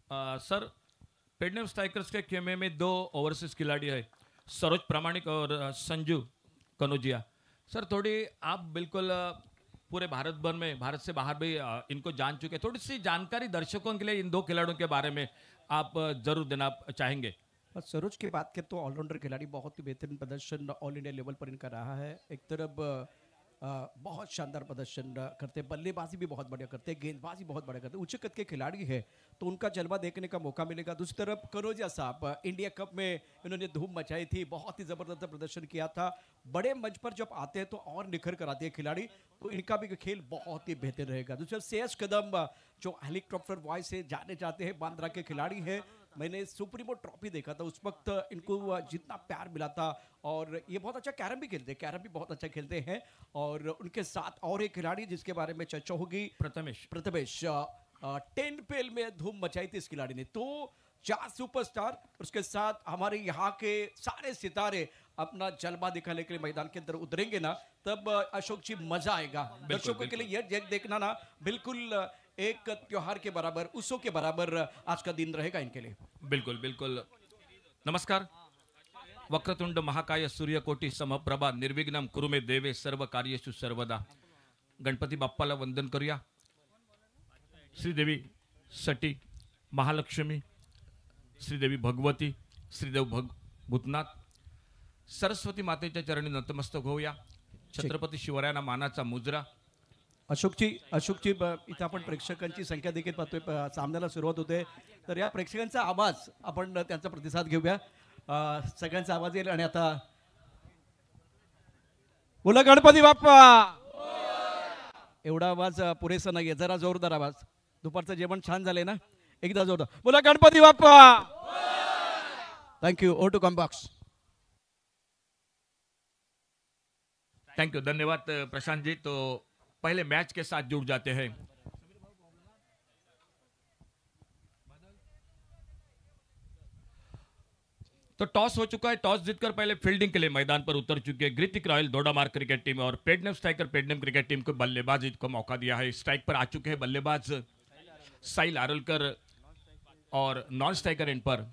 Sir, पेडनेम strikers के खेमे में दो ओवरसीज खिलाड़ी है, सरोज प्रामाणिक और संजू कनौजिया। सर थोड़ी आप बिल्कुल पूरे भारत भर में, भारत से बाहर भी इनको जान चुके, थोड़ी सी जानकारी दर्शकों के लिए इन दो खिलाड़ियों के बारे में आप जरूर देना चाहेंगे। बस सरोज की बात करें तो ऑलराउंडर खिलाड़ी, बहुत ही बेहतरीन प्रदर्शन ऑल इंडिया लेवल पर इनका रहा है। एक तरफ बहुत शानदार प्रदर्शन करते हैं, बल्लेबाजी भी बहुत बढ़िया करते हैं, गेंदबाजी बहुत बढ़िया करते हैं, उच्च कद के खिलाड़ी है तो उनका जलवा देखने का मौका मिलेगा। दूसरी तरफ कनौजिया साहब, इंडिया कप में इन्होंने धूम मचाई थी, बहुत ही जबरदस्त प्रदर्शन किया था। बड़े मंच पर जब आते हैं तो और निखर कर आते हैं खिलाड़ी, तो इनका भी खेल बहुत ही बेहतर रहेगा। दूसरा श्रेयस कदम, जो हेलीकॉप्टर बॉय से जाने जाते हैं, बांद्रा के खिलाड़ी है। मैंने सुप्रीमो ट्रॉफी देखा था, उस वक्त इनको जितना प्यार मिला था, और ये बहुत अच्छा कैरम भी खेलते हैं, कैरम भी बहुत अच्छा खेलते हैं। और उनके साथ और एक खिलाड़ी जिसके बारे में चर्चा होगी, प्रथमेश 10 पेल में धूम मचाई थी इस खिलाड़ी ने। तो 4 सुपरस्टार, उसके साथ हमारे यहाँ के सारे सितारे अपना जलवा दिखाने के लिए मैदान के अंदर उतरेंगे ना, तब अशोक जी मजा आएगा। दर्शकों के लिए यह देखना ना बिल्कुल एक त्योहार के बराबर, उत्सव के बराबर आज का दिन रहेगा इनके लिए। बिल्कुल बिल्कुल। नमस्कार। वक्रतुंड महाकाय सूर्यकोटी समप्रभा निर्विघ्नं कुरु मे देवे सर्व कार्येषु सर्वदा। गणपती बाप्पाला वंदन करूया। श्रीदेवी सटी, महालक्ष्मी, श्रीदेवी भगवती, श्रीदेव भूतनाथ, सरस्वती मातेच्या चरणी नतमस्तक होऊया। छत्रपती शिवरायांना मानाचा मुजरा। अशोक जी इथं आपण प्रेक्षकांची संख्या देखील पाहतोय, सामन्याला सुरुवात होते, तर या प्रेक्षकांचा आवाज आपण त्यांचा प्रतिसाद घेऊया। सगळ्यांचा आवाज येईल आणि आता बोला गणपती बाप्पा। एवढा आवाज पुरेसा नाहीये, जरा जोरदार आवाज। दुपारचं जेवण छान झालंय ना, एकदा जोरदार बोला Ganpati Bappa. Thank you. Over to comm box. Thank you, धन्यवाद प्रशांत जी। तो पहले मैच के साथ जुड़ जाते हैं। तो टॉस हो चुका है, टॉस जीतकर पहले फील्डिंग के लिए मैदान पर उतर चुके हैं ग्रितिक रॉयल दोडामार्ग क्रिकेट टीम, और पेडनेम स्ट्राइकर पेडनेम क्रिकेट टीम को बल्लेबाजी को मौका दिया है। स्ट्राइक पर आ चुके हैं बल्लेबाज साहिल आरोलकर, और नॉन स्ट्राइकर इन पर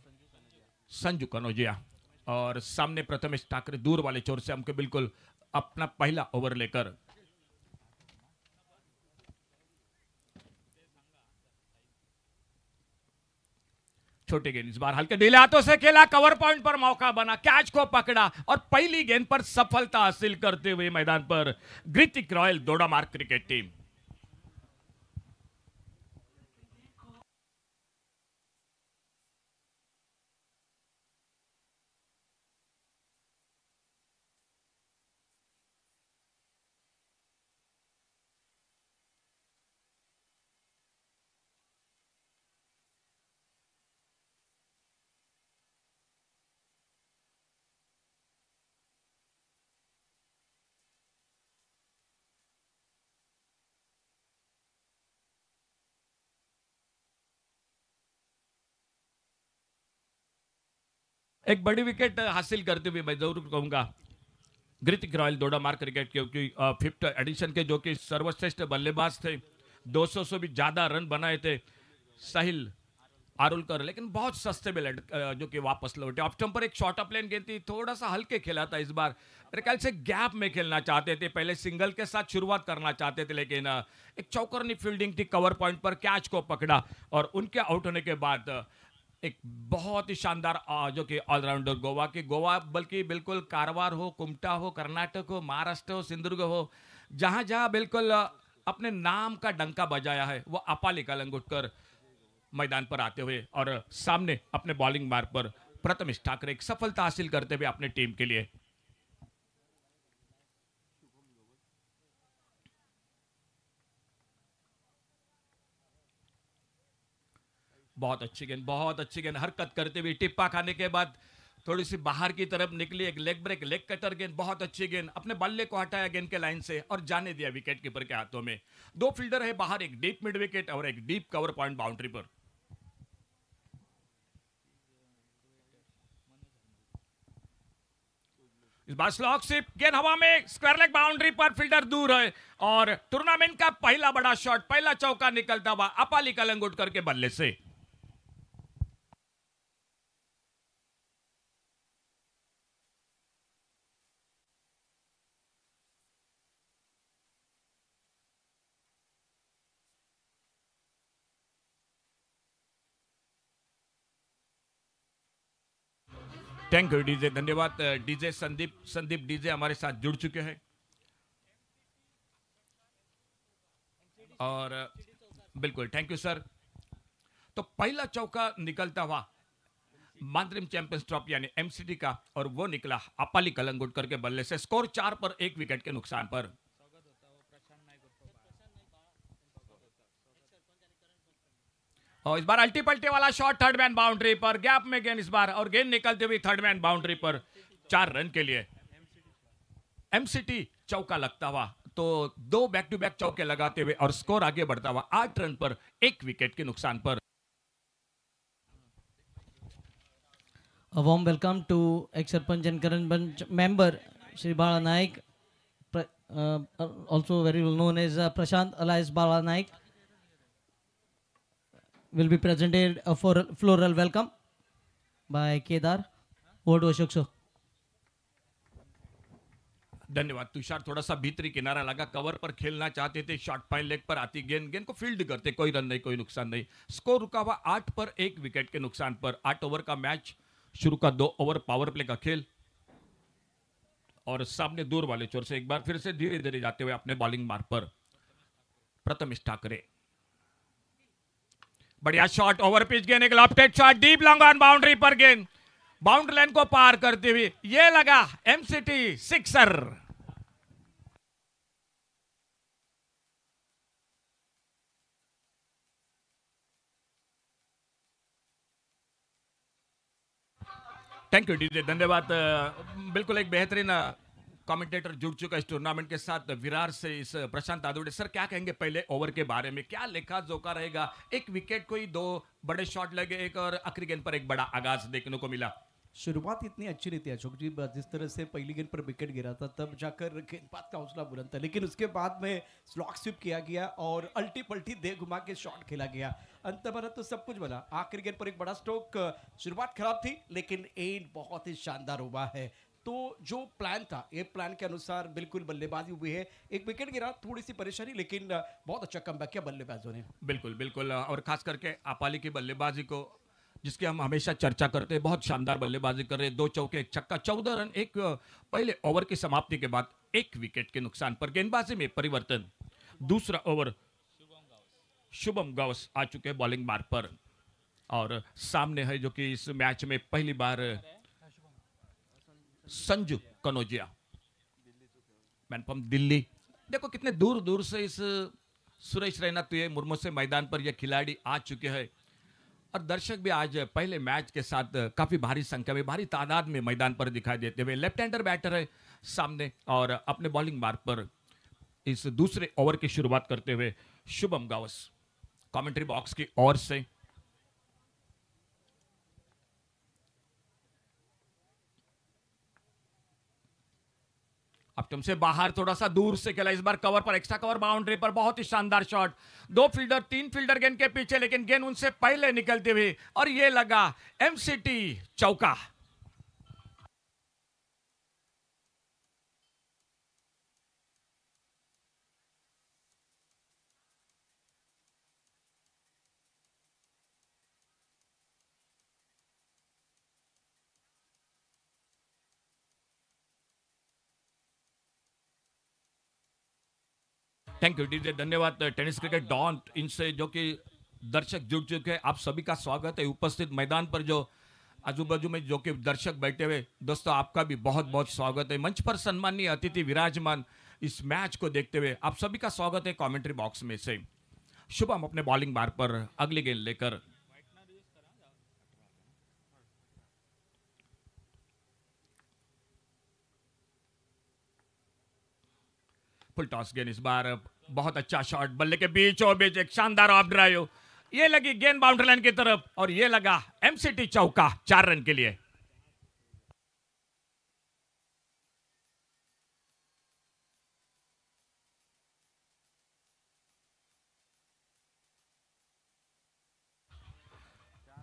संजू कनौजिया, और सामने प्रथमेश ठाकरे दूर वाले छोर से हमको बिल्कुल अपना पहला ओवर लेकर। छोटे गेंद इस बार हल्के ढीले हाथों से खेला, कवर पॉइंट पर मौका बना, कैच को पकड़ा और पहली गेंद पर सफलता हासिल करते हुए मैदान पर ग्रितिक रॉयल दोडामार्ग क्रिकेट टीम। एक बड़ी विकेट हासिल करते हुए मैं जरूर कहूंगा ग्रितिक रॉयल दोडामार्ग क्रिकेट, क्योंकि 5th एडिशन के जो कि सर्वश्रेष्ठ बल्लेबाज थे, 200 से भी ज्यादा रन बनाए थे साहिल आरोलकर, लेकिन बहुत सस्ते में जो कि वापस लौटे। ऑफ स्टंप पर एक शॉर्ट ऑफ लेन गेंद थी, थोड़ा सा हल्के खेला था इस बार, मेरे ख्याल से गैप में खेलना चाहते थे, पहले सिंगल के साथ शुरुआत करना चाहते थे, लेकिन एक चौकरनी फील्डिंग थी, कवर पॉइंट पर कैच को पकड़ा, और उनके आउट होने के बाद एक बहुत ही शानदार जो कि ऑलराउंडर गोवा बल्कि बिल्कुल कारवार हो, कुमटा हो, कर्नाटक हो, महाराष्ट्र हो, सिंधुदुर्ग हो, जहां जहां बिल्कुल अपने नाम का डंका बजाया है, वो अपाली कलंगुटकर मैदान पर आते हुए, और सामने अपने बॉलिंग मार्ग पर प्रथमेश ठाकरे एक सफलता हासिल करते हुए अपने टीम के लिए। बहुत अच्छी गेंद हरकत करते हुए टिप्पा खाने के बाद थोड़ी सी बाहर की तरफ निकली, एक लेग ब्रेक, लेग कटर गेंद, बहुत अच्छी गेंद, अपने बल्ले को हटाया गेंद के लाइन से और जाने दिया विकेट कीपर के हाथों में। दो फील्डर है बाहर, एक डीप मिड विकेट और एक डीप कवर पॉइंट बाउंड्री पर। इस बार स्लॉक सिप, गेंद हवा में, स्क्वायर लेग बाउंड्री पर, फील्डर दूर है, और टूर्नामेंट का पहला बड़ा शॉट, पहला चौका निकलता हुआ अपाली कलंगुटकर के बल्ले से। थैंक यू डीजे, धन्यवाद डीजे संदीप। संदीप डीजे हमारे साथ जुड़ चुके हैं और बिल्कुल थैंक यू सर। तो पहला चौका निकलता हुआ मांद्रिम चैंपियंस ट्रॉफी यानी एमसीटी का, और वो निकला अपाली कलंगुटकर के बल्ले से। स्कोर 4 पर 1 विकेट के नुकसान पर। और इस बार अल्टी पल्टी वाला शॉट थर्ड मैन बाउंड्री पर, गैप में गेंद इस बार, और गेंद निकलती हुई थर्ड मैन बाउंड्री पर 4 रन के लिए। एमसीटी चौका लगता हुआ तो 2 बैक टू बैक चौके लगाते हुए और स्कोर आगे बढ़ता हुआ 8 रन पर 1 विकेट के नुकसान पर। A warm welcome to ex-Sarpanch and current bench member Shri Bala Naik, also very well known as Prashant alias Bala Naik. Will be presented a floral welcome by Kedar. Over to Ashok sir. धन्यवाद तुषार। थोड़ा सा भीतरी किनारा लगा, cover पर खेलना चाहते थे, शॉर्ट फाइन लेग पर आती गेंद, गेंद को फील्ड करते, कोई रन नहीं, कोई नुकसान नहीं। स्कोर रुका हुआ 8 पर 1 विकेट के नुकसान पर। 8 ओवर का मैच, शुरू का 2 ओवर पावर प्ले का खेल, और सामने दूर वाले छोर से एक बार फिर से धीरे धीरे जाते हुए अपने बॉलिंग मार्ग पर प्रथमेश ठाकरे। बढ़िया शॉट, ओवर पिच गेंद, एक lofted shot, deep long on boundary पर गेंद बाउंड्री लाइन को पार करते हुए ये लगा MCT sixer. Thank you DJ, धन्यवाद। बिल्कुल एक बेहतरीन कमेंटेटर जुड़ चुका इस टूर्नामेंट के साथ विरार से इस प्रशांत आदुड़े। सर क्या कहेंगे पहले ओवर के बारे में, क्या लेखा जोखा रहेगा? एक विकेट को ही 2 बड़े शॉट लगे, एक और आखिरी गेंद पर एक बड़ा आगाज देखने को मिला। शुरुआत इतनी अच्छी नहीं थी अशोक जी, जिस तरह से पहली गेंद पर विकेट गिरा था तब जाकर गेंदबाज का हौसला बुलंद था, लेकिन उसके बाद में स्लॉक स्विप किया गया और अल्टी पल्टी दे घुमा के शॉट खेला गया। अंत भरा तो सब कुछ बना। आखिरी गेंद पर एक बड़ा स्ट्रोक, शुरुआत खराब थी लेकिन एंड बहुत ही शानदार हुआ है। तो जो प्लान था, ये प्लान के अनुसार बिल्कुल बल्लेबाजी हुई है। एक विकेट गिरा, थोड़ी सी परेशानी, लेकिन बहुत अच्छा कमबैक किया बल्लेबाजों ने। बिल्कुल बिल्कुल, और खास करके अपाली की बल्लेबाजी को, जिसकी हम हमेशा चर्चा करते हैं, बहुत शानदार बल्लेबाजी कर रहे हैं। 2 चौके, 1 छक्का, 14 रन एक पहले ओवर की समाप्ति के बाद 1 विकेट के नुकसान पर। गेंदबाजी में परिवर्तन, दूसरा ओवर शुभम गावस आ चुके हैं बॉलिंग मार्ग पर, और सामने है जो कि इस मैच में पहली बार संजू कनौजिया, मैन फ्रॉम दिल्ली। देखो कितने दूर दूर से इस सुरेश रैना तुये मुर्मू से मैदान पर यह खिलाड़ी आ चुके हैं, और दर्शक भी आज पहले मैच के साथ काफी भारी संख्या में, भारी तादाद में मैदान पर दिखाई देते हुए। लेफ्ट हैंडर बैटर है सामने, और अपने बॉलिंग मार्ग पर इस दूसरे ओवर की शुरुआत करते हुए शुभम गावस कमेंट्री बॉक्स की ओर से। अब तुमसे बाहर थोड़ा सा दूर से खेला, इस बार कवर पर, एक्स्ट्रा कवर बाउंड्री पर, बहुत ही शानदार शॉट। 2 फील्डर 3 फील्डर गेंद के पीछे, लेकिन गेंद उनसे पहले निकलती हुई, और ये लगा एमसीटी चौका। थैंक यू डीजे, धन्यवाद। टेनिस क्रिकेट डॉन इनसे जो कि दर्शक जुड़ चुके हैं, आप सभी का स्वागत है। उपस्थित मैदान पर जो आजू बाजू में जो कि दर्शक बैठे हुए, दोस्तों आपका भी बहुत बहुत स्वागत है। मंच पर सम्मानीय अतिथि विराजमान इस मैच को देखते हुए आप सभी का स्वागत है कमेंट्री बॉक्स में से। शुभम अपने बॉलिंग मार्ग पर अगली गेंद लेकर, फुल टॉस गेंद, इस बार बहुत अच्छा शॉट, बल्ले के बीचों बीच एक शानदार ऑफ ड्राइव, ये लगी गेंद बाउंड्री लाइन की तरफ, और ये लगा एमसीटी चौका 4 रन के लिए।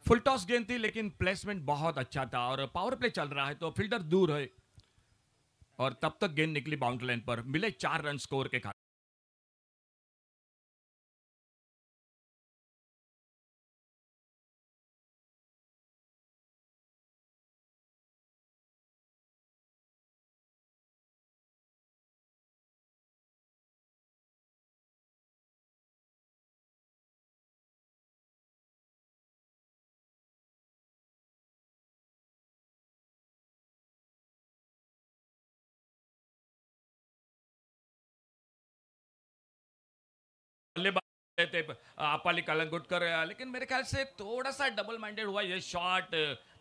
फुल टॉस गेंद थी लेकिन प्लेसमेंट बहुत अच्छा था, और पावर प्ले चल रहा है तो फील्डर दूर है, और तब तक गेंद निकली बाउंड्री लाइन पर, मिले 4 रन स्कोर के खाते। बल्लेबाज थे अपाली कलंगुटकर, लेकिन मेरे ख्याल से थोड़ा सा डबल माइंडेड हुआ ये शॉट।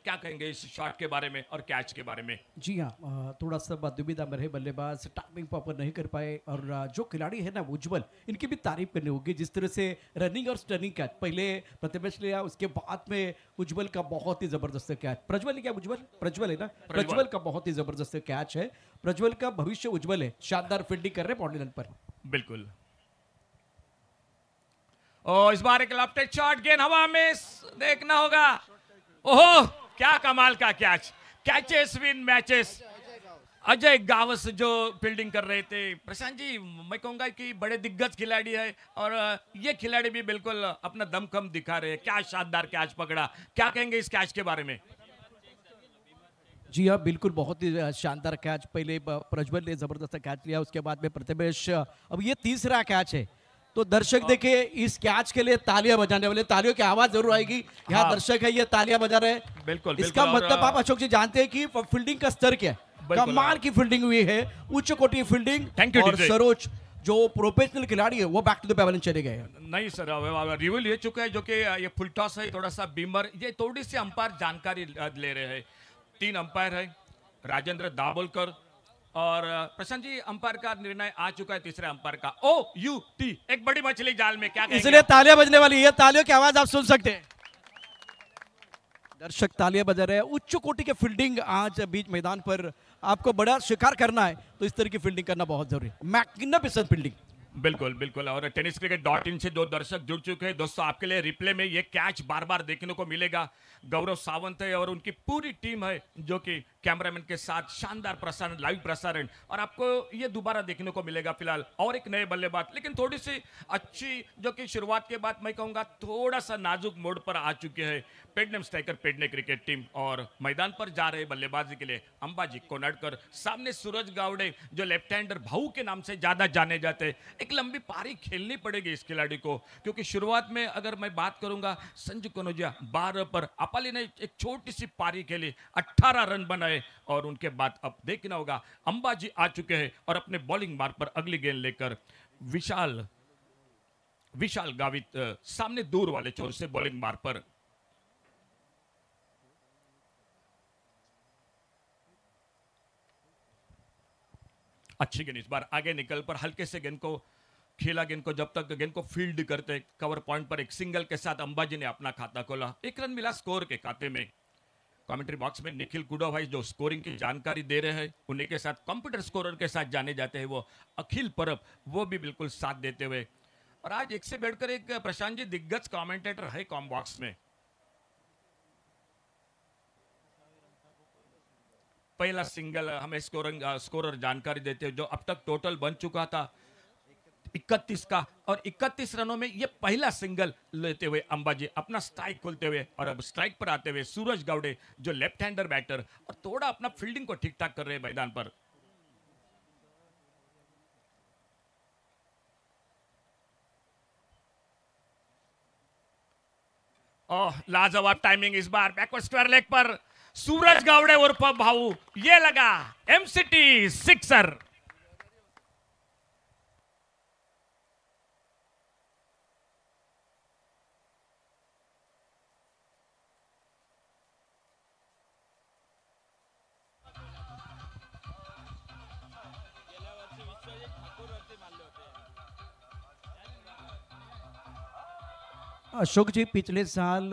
क्या कहेंगे इस शॉट के बारे में और कैच के बारे में? जी हाँ, थोड़ा सा दुविधा में रहे बल्लेबाज, टाइमिंग प्रॉपर नहीं कर पाए। और जो खिलाड़ी है ना उज्जवल, इनकी भी तारीफ करनी होगी। जिस तरह से रनिंग और स्टनिंग कैच पहले प्रतिमेश लिया, उसके बाद में उज्जवल का बहुत ही जबरदस्त कैच, प्रज्वल ने क्या, उज्जवल प्रज्वल है ना, प्रज्वल का बहुत ही जबरदस्त कैच है। प्रज्वल का भविष्य उज्जवल है, शानदार फील्डिंग कर रहे हैं बाउंड्री लाइन पर। बिल्कुल। और इस बार एक लेफ्ट शॉट, गेंद हवा में, देखना होगा। ओहो, क्या कमाल का catch! Catches win matches. Ajay Gawas जो फील्डिंग कर रहे थे। प्रशांत जी, मैं कहूंगा कि बड़े दिग्गज खिलाड़ी है और ये खिलाड़ी भी बिल्कुल अपना दमखम दिखा रहे हैं। क्या शानदार कैच पकड़ा! क्या कहेंगे इस कैच के बारे में? जी हाँ, बिल्कुल, बहुत ही शानदार कैच। पहले प्रज्वल ने जबरदस्त कैच लिया, उसके बाद में प्रतिमेश। अब ये तीसरा कैच है, तो दर्शक देखिए इस कैच के लिए तालियां बजाने वाले, तालियों की आवाज जरूर आएगी। यहाँ हाँ। दर्शक है, ये तालियां बजा रहे हैं। बिल्कुल, इसका बिल्कुल। मतलब आप अशोक जी जानते हैं कि फील्डिंग का स्तर क्या है। बिल्कुल। कमाल की फील्डिंग हुई है, उच्च कोटि की फील्डिंग। Thank you, और DJ। सरोज जो प्रोफेशनल खिलाड़ी है वो बैक टू द पेवेलियन चले गए हैं। नहीं सर, रिव्यू ले चुका है जो कि ये फुल टॉस है, थोड़ा सा बीमर, ये थोड़ी सी अंपायर जानकारी ले रहे हैं। 3 अंपायर है, राजेंद्र दाभोलकर और प्रशांत जी, अंपायर का निर्णय आ चुका है तीसरे अंपायर का। OUT, एक बड़ी मछली जाल में। क्या कहेंगे? इसलिए तालियां बजने वाली है, तालियों की आवाज आप सुन सकते हैं। दर्शक तालियां बजा रहे हैं। उच्च कोटि के फील्डिंग आज बीच मैदान पर आपको बड़ा शिकार करना है तो इस तरह की फील्डिंग करना बहुत जरूरी है। Magnificent fielding. बिल्कुल बिल्कुल। और टेनिस क्रिकेट .in से 2 दर्शक जुड़ चुके हैं। दोस्तों, आपके लिए रिप्ले में ये कैच बार बार देखने को मिलेगा। गौरव सावंत है और उनकी पूरी टीम है जो कि कैमरामैन के साथ शानदार प्रसारण, लाइव प्रसारण, और आपको ये दोबारा देखने को मिलेगा। फिलहाल और एक नए बल्लेबाज, लेकिन थोड़ी सी अच्छी, जो कि शुरुआत के बाद मैं कहूंगा थोड़ा सा नाजुक मोड पर आ चुके हैं पेडनेम स्ट्राइकर पेडने क्रिकेट टीम। और मैदान पर जा रहे बल्लेबाजी के लिए अंबाजी कोनाडकर, सामने सूरज गावड़े जो लेफ्ट हैंडर भाऊ के नाम से ज्यादा जाने जाते हैं। एक लंबी पारी खेलनी पड़ेगी इस खिलाड़ी को, क्योंकि शुरुआत में अगर मैं बात करूंगा संजू कनौजिया 12 पर, अपाली ने एक छोटी सी पारी खेली, 18 रन बनाए और उनके बाद अब देखना होगा। अंबाजी आ चुके हैं और अपने बॉलिंग मार्ग पर अगली गेंद लेकर विशाल गावित सामने दूर वाले छोर से बॉलिंग मार्ग पर। अच्छी गेंद, इस बार आगे निकल पर हल्के से गेंद को खेला। गेंद को जब तक गेंद को फील्ड करते कवर पॉइंट पर एक सिंगल के साथ अंबाजी ने अपना खाता खोला। 1 रन मिला स्कोर के खाते में। कमेंट्री बॉक्स में निखिल कुडा भाई जो स्कोरिंग की जानकारी दे रहे हैं, उन्हीं के साथ कंप्यूटर स्कोरर के साथ जाने जाते हैं वो अखिल परब, वो भी बिल्कुल साथ देते हुए। और आज एक से बढ़कर एक प्रशांत जी दिग्गज कमेंटेटर है कॉम बॉक्स में। पहला सिंगल हमें स्कोरर जानकारी देते हैं, जो अब तक टोटल बन चुका था 31 का, और 31 रनों में ये पहला सिंगल लेते हुए अंबाजी अपना स्ट्राइक खोलते हुए। और अब स्ट्राइक पर आते हुए सूरज गावड़े जो लेफ्ट हैंडर बैटर, और थोड़ा अपना फील्डिंग को ठीक ठाक कर रहे हैं मैदान पर। ओह, लाजवाब टाइमिंग इस बार बैकवर्ड स्क्वायर लेग पर सूरज गावड़े उर्फ भाऊ, ये लगा MCT सिक्सर। अशोक जी, पिछले साल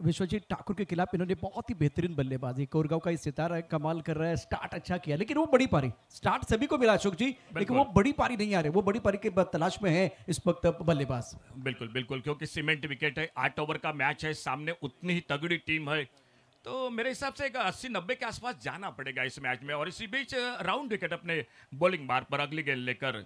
विश्वजीत ठाकुर के खिलाफ इन्होंने बहुत ही बेहतरीन बल्लेबाजी, कोरगांव का ये सितारा है, कमाल कर रहा है, स्टार्ट अच्छा किया, लेकिन वो बड़ी पारी, स्टार्ट सभी को मिला अशोक जी, लेकिन वो बड़ी पारी नहीं आ रही, वो बड़ी पारी के तलाश में है इस वक्त बल्लेबाज। बिल्कुल बिल्कुल, क्योंकि सीमेंट विकेट है, 8 ओवर का मैच है, सामने उतनी ही तगड़ी टीम है, तो मेरे हिसाब से 80-90 के आसपास जाना पड़ेगा इस मैच में। और इसी बीच राउंड विकेट अपने बॉलिंग मार्ग पर अगली गेंद लेकर।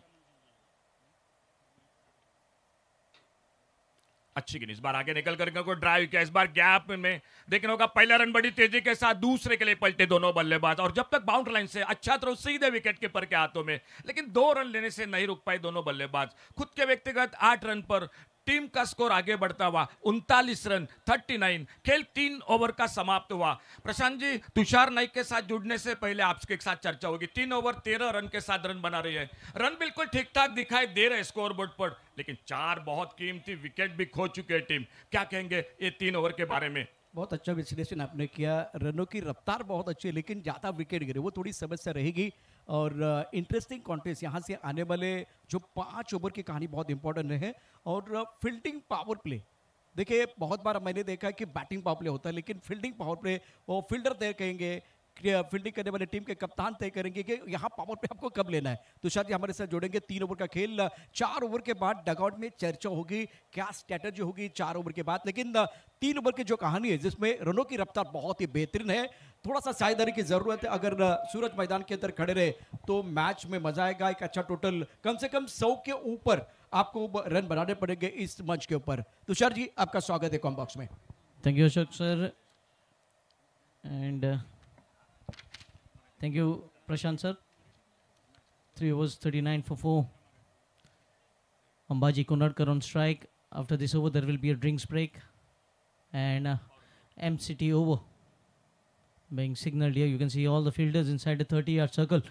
अच्छी गेंद, इस बार आगे निकल कर को ड्राइव किया, इस बार गैप में देखना होगा। पहला रन बड़ी तेजी के साथ, दूसरे के लिए पलटे दोनों बल्लेबाज, और जब तक बाउंड्री लाइन से अच्छा थ्रो सीधे विकेट कीपर के हाथों में, लेकिन 2 रन लेने से नहीं रुक पाए दोनों बल्लेबाज। खुद के व्यक्तिगत 8 रन पर टीम का स्कोर आगे बढ़ता हुआ 39 रन 39। खेल 3 ओवर का समाप्त हुआ। प्रशांत जी, तुषार नाइक के साथ जुड़ने से पहले आपके साथ चर्चा होगी। 3 ओवर 13 रन के साथ रन बना रही है। रन बिल्कुल ठीक ठाक दिखाई दे रहे स्कोर बोर्ड पर, लेकिन 4 बहुत कीमती विकेट भी खो चुके हैं टीम। क्या कहेंगे ये 3 ओवर के बारे में? बहुत अच्छा विश्लेषण आपने किया। रनों की रफ्तार बहुत अच्छी है, लेकिन ज़्यादा विकेट गिरे वो थोड़ी समस्या रहेगी। और इंटरेस्टिंग कॉन्टेस्ट यहाँ से आने वाले जो 5 ओवर की कहानी बहुत इंपॉर्टेंट है। और फील्डिंग पावर प्ले, देखिए बहुत बार मैंने देखा है कि बैटिंग पावर प्ले होता है, लेकिन फील्डिंग पावर प्ले वो फील्डर तय कहेंगे, फील्डिंग करने वाले टीम के कप्तान तय करेंगे कि यहाँ पावर प्ले आपको कब लेना है। तुषार जी हमारे साथ जोड़ेंगे। 3 ओवर का खेल, 4 ओवर के बाद डगआउट में चर्चा होगी, क्या स्ट्रेटजी होगी 4 ओवर के बाद। लेकिन 3 ओवर की जो कहानी है जिसमें रनों की रफ्तार बहुत ही बेहतरीन है, थोड़ा सा साझेदारी की जरूरत है। अगर सूरज मैदान के अंदर खड़े रहे तो मैच में मजा आएगा। एक अच्छा टोटल कम से कम 100 के ऊपर आपको रन बनाने पड़ेंगे इस मंच के ऊपर। तुषार जी आपका स्वागत है कॉम बॉक्स में। Thank you, Ashok sir, and thank you, Prashant sir. 3 overs, 39 for 4. Ambaji Konarkar on strike. After this over, there will be a drinks break, and MCT over being signaled here. You can see all the fielders inside the 30-yard circle.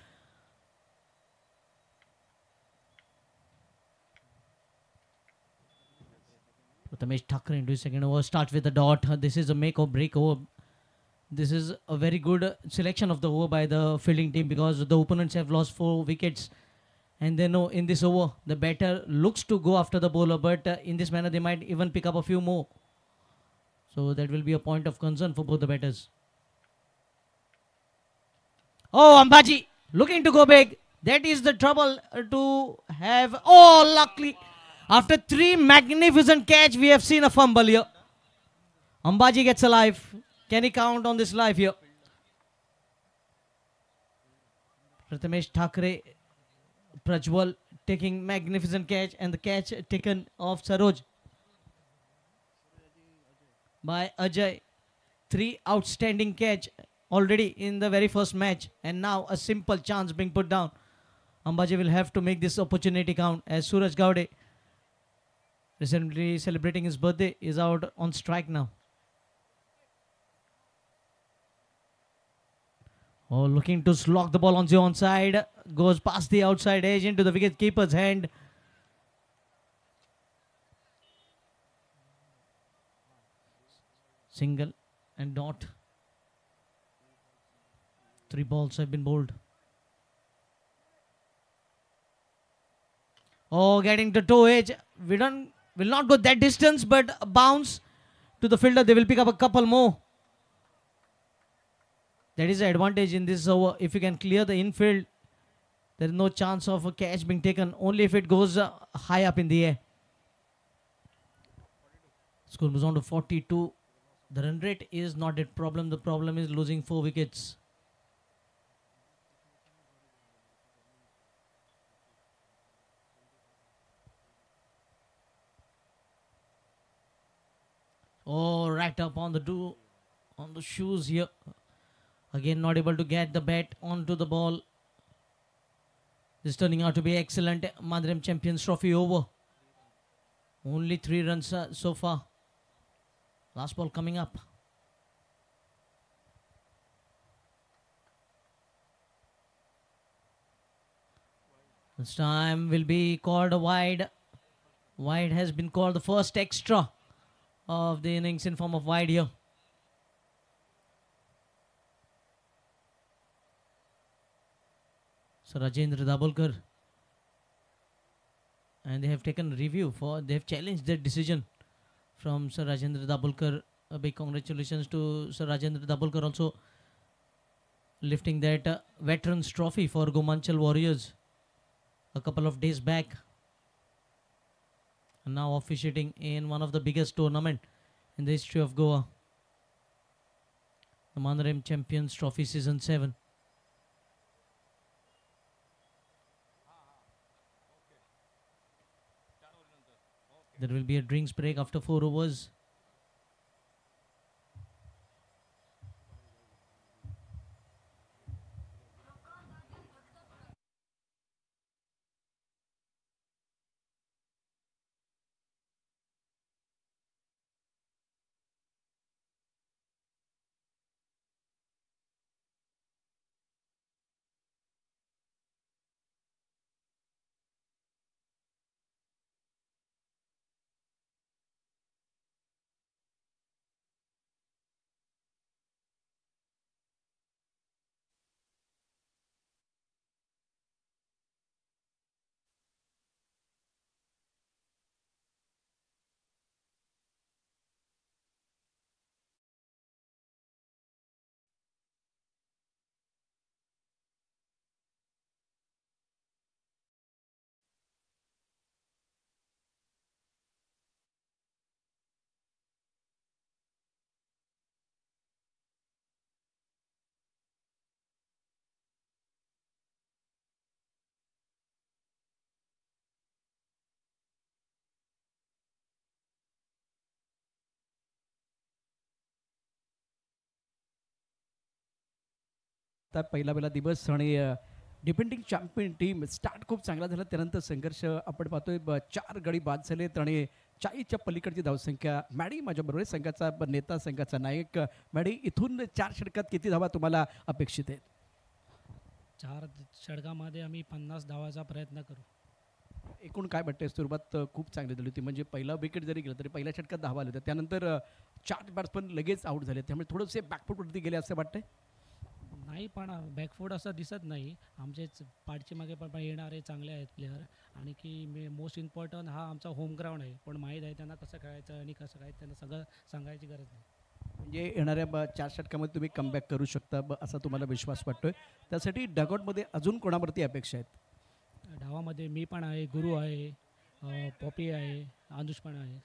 Prathamesh Thakur into his second over. Starts with a dot. This is a make or break over. This is a very good selection of the over by the fielding team, because the opponents have lost 4 wickets. And they know in this over, the batter looks to go after the bowler, but in this manner, they might even pick up a few more. So that will be a point of concern for both the batters. Oh, Ambaji looking to go big. That is the trouble to have. Oh, luckily, after 3 magnificent catch, we have seen a fumble here. Ambaji gets alive. Can he count on this life here? Prathamesh Thakre, Prajwal taking magnificent catch, and the catch taken off Saroj by Ajay. 3 outstanding catch already in the very first match, and now a simple chance being put down. Ambaji will have to make this opportunity count, as Suraj Gaude, recently celebrating his birthday, is out on strike now. Oh, looking to slog the ball on the onside. Goes past the outside edge into the wicket keeper's hand. Single and dot. 3 balls have been bowled. Oh, getting to toe edge. Will not go that distance, but a bounce to the fielder. They will pick up a couple more. That is the advantage in this over. If you can clear the infield, there is no chance of a catch being taken, only if it goes high up in the air. Score moves on to 42. The run rate is not a problem. The problem is losing 4 wickets. Oh, right up on the shoes here. Again, not able to get the bat onto the ball. This turning out to be excellent. Madhurem Champions Trophy over. Only 3 runs so far. Last ball coming up. This time will be called a wide. Wide has been called, the first extra of the innings in form of wide here. So Rajendra Dabholkar, and they have taken review they have challenged their decision from Sir Rajendra Dabholkar. A big congratulations to Sir Rajendra Dabholkar, also lifting that Veterans Trophy for Gomanchal Warriors a couple of days back, and now officiating in one of the biggest tournament in the history of Goa, the Madhurem Champions Trophy Season 7. There will be a drinks break after 4 overs. आता पहिला दिवस आणि defending champion team start खूप चांगला झाला. त्यानंतर संघर्ष आपण पाहतोय. 4 गडी बाद झालेत आणि 40च्या पलीकडची धावसंख्या. मॅडी माझ्याबरोबर आहे, संघाचा नेता, संघाचा नायक. मॅडी, इथून 4 षटकात किती धावा तुम्हाला अपेक्षित आहेत? 4 षटकामध्ये आम्ही 50 धावाचा प्रयत्न करू. एकूण काय वाटतंय? सुरुवात खूप चांगली झाली होती. म्हणजे पहिला विकेट जरी गेला तरी पहिल्या षटकात 10 आले होते. त्यानंतर 4 बॅट्समन लगेच आउट झाले. त्यामुळे थोडेसे बॅकफुटवरती गेले असं वाटतंय. नाही, पण बॅकफूट असं दिसत नाही. आमचेच पाठचे मागे पण येणारे चांगले आहेत प्लेअर. आणि की मोस्ट इम्पॉर्टंट हा आमचा होम ग्राउंड आहे. पण माहीत आहे त्यांना कसं खेळायचं आणि कसं काय, त्यांना सगळं सांगायची गरज नाही. म्हणजे येणाऱ्या 4 षटकामध्ये तुम्ही कमबॅक करू शकता असा तुम्हाला विश्वास वाटतोय. त्यासाठी डगआउटमध्ये अजून कोणावरती अपेक्षा आहेत? डावामध्ये मी पण आहे, गुरु आहे, पॉपी आहे, अनुष पण आहे.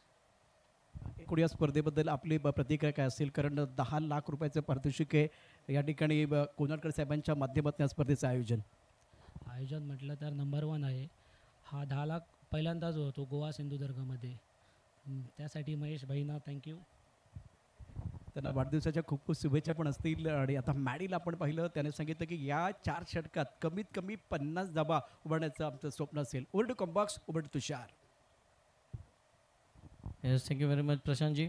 एकूण या स्पर्धेबद्दल आपली प्रतिक्रिया काय असेल? कारण 10 लाख रुपयाचं पारितोषिक आहे या ठिकाणी. कोनाडकर साहेबांच्या माध्यमातून या स्पर्धेचं आयोजन म्हटलं तर नंबर 1 आहे. हा 10 लाख पहिल्यांदाच होतो गोवा सिंधुदुर्गमध्ये. त्यासाठी महेश भाईंना थँक्यू. त्यांना वाढदिवसाच्या खूप खूप शुभेच्छा पण असतील. आणि आता मॅडीला आपण पाहिलं, त्याने सांगितलं की या 4 षटकात कमीत कमी 50 धावा उभारण्याचं आमचं स्वप्न असेल. Over to comm box, over to Tushar. Yes, thank you very much, Prashant ji.